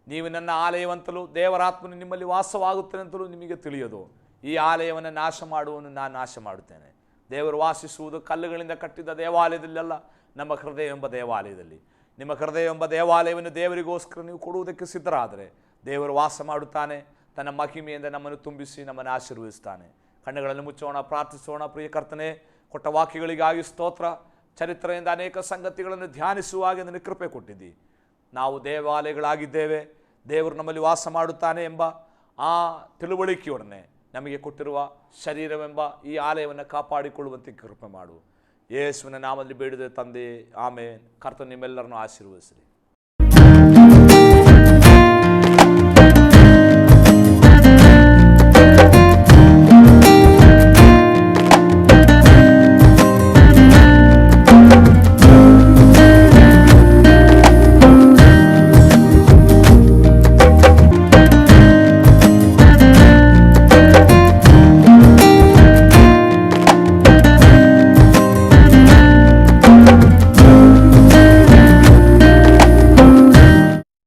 ನೀವು ನನ್ನ ಆಲಯವಂತಲೂ ದೇವರಾತ್ಮನು ನಿಮ್ಮಲ್ಲಿ ವಾಸವಾಗುತ್ತೇನೆ ಅಂತಲೂ ನಿಮಗೆ ತಿಳಿಯೋದು. ಈ ಆಲಯವನ್ನು ನಾಶ ಮಾಡುವನು ನಾನು ನಾಶ ಮಾಡುತ್ತೇನೆ. ದೇವರು ವಾಸಿಸುವುದು ಕಲ್ಲುಗಳಿಂದ ಕಟ್ಟಿದ ದೇವಾಲಯದಲ್ಲೆಲ್ಲ, ನಮ್ಮ ಹೃದಯ ಎಂಬ ದೇವಾಲಯದಲ್ಲಿ. ನಿಮ್ಮ ಹೃದಯ ಎಂಬ ದೇವಾಲಯವನ್ನು ದೇವರಿಗೋಸ್ಕರ ನೀವು ಕೊಡುವುದಕ್ಕೆ ಸಿದ್ಧರಾದರೆ ದೇವರು ವಾಸ ಮಾಡುತ್ತಾನೆ. ತನ್ನ ಮಹಿಮೆಯಿಂದ ನಮ್ಮನ್ನು ತುಂಬಿಸಿ ನಮ್ಮನ್ನು ಆಶೀರ್ವದಿಸ್ತಾನೆ. ಕಣ್ಣುಗಳನ್ನು ಮುಚ್ಚೋಣ, ಪ್ರಾರ್ಥಿಸೋಣ. ಪ್ರಿಯ ಕರ್ತನೇ, ಕೊಟ್ಟ ವಾಕ್ಯಗಳಿಗಾಗಿ ಸ್ತೋತ್ರ. ಚರಿತ್ರೆಯಿಂದ ಅನೇಕ ಸಂಗತಿಗಳನ್ನು ಧ್ಯಾನಿಸುವಾಗ ನನಗೆ ಕೃಪೆ ಕೊಟ್ಟಿದ್ದಿ. ನಾವು ದೇವಾಲಯಗಳಾಗಿದ್ದೇವೆ, ದೇವರು ನಮ್ಮಲ್ಲಿ ವಾಸ ಮಾಡುತ್ತಾನೆ ಎಂಬ ಆ ತಿಳುವಳಿಕೆಯೊಡನೆ ನಮಗೆ ಕೊಟ್ಟಿರುವ ಶರೀರವೆಂಬ ಈ ಆಲಯವನ್ನು ಕಾಪಾಡಿಕೊಳ್ಳುವಂತೆ ಕೃಪೆ ಮಾಡು. ಯೇಸುವಿನ ನಾಮದಲ್ಲಿ ಬೇಡಿದೆ ತಂದೆ, ಆಮೇನ್. ಕರ್ತನು ನಿಮ್ಮೆಲ್ಲರನ್ನು ಆಶೀರ್ವದಿಸಲಿ.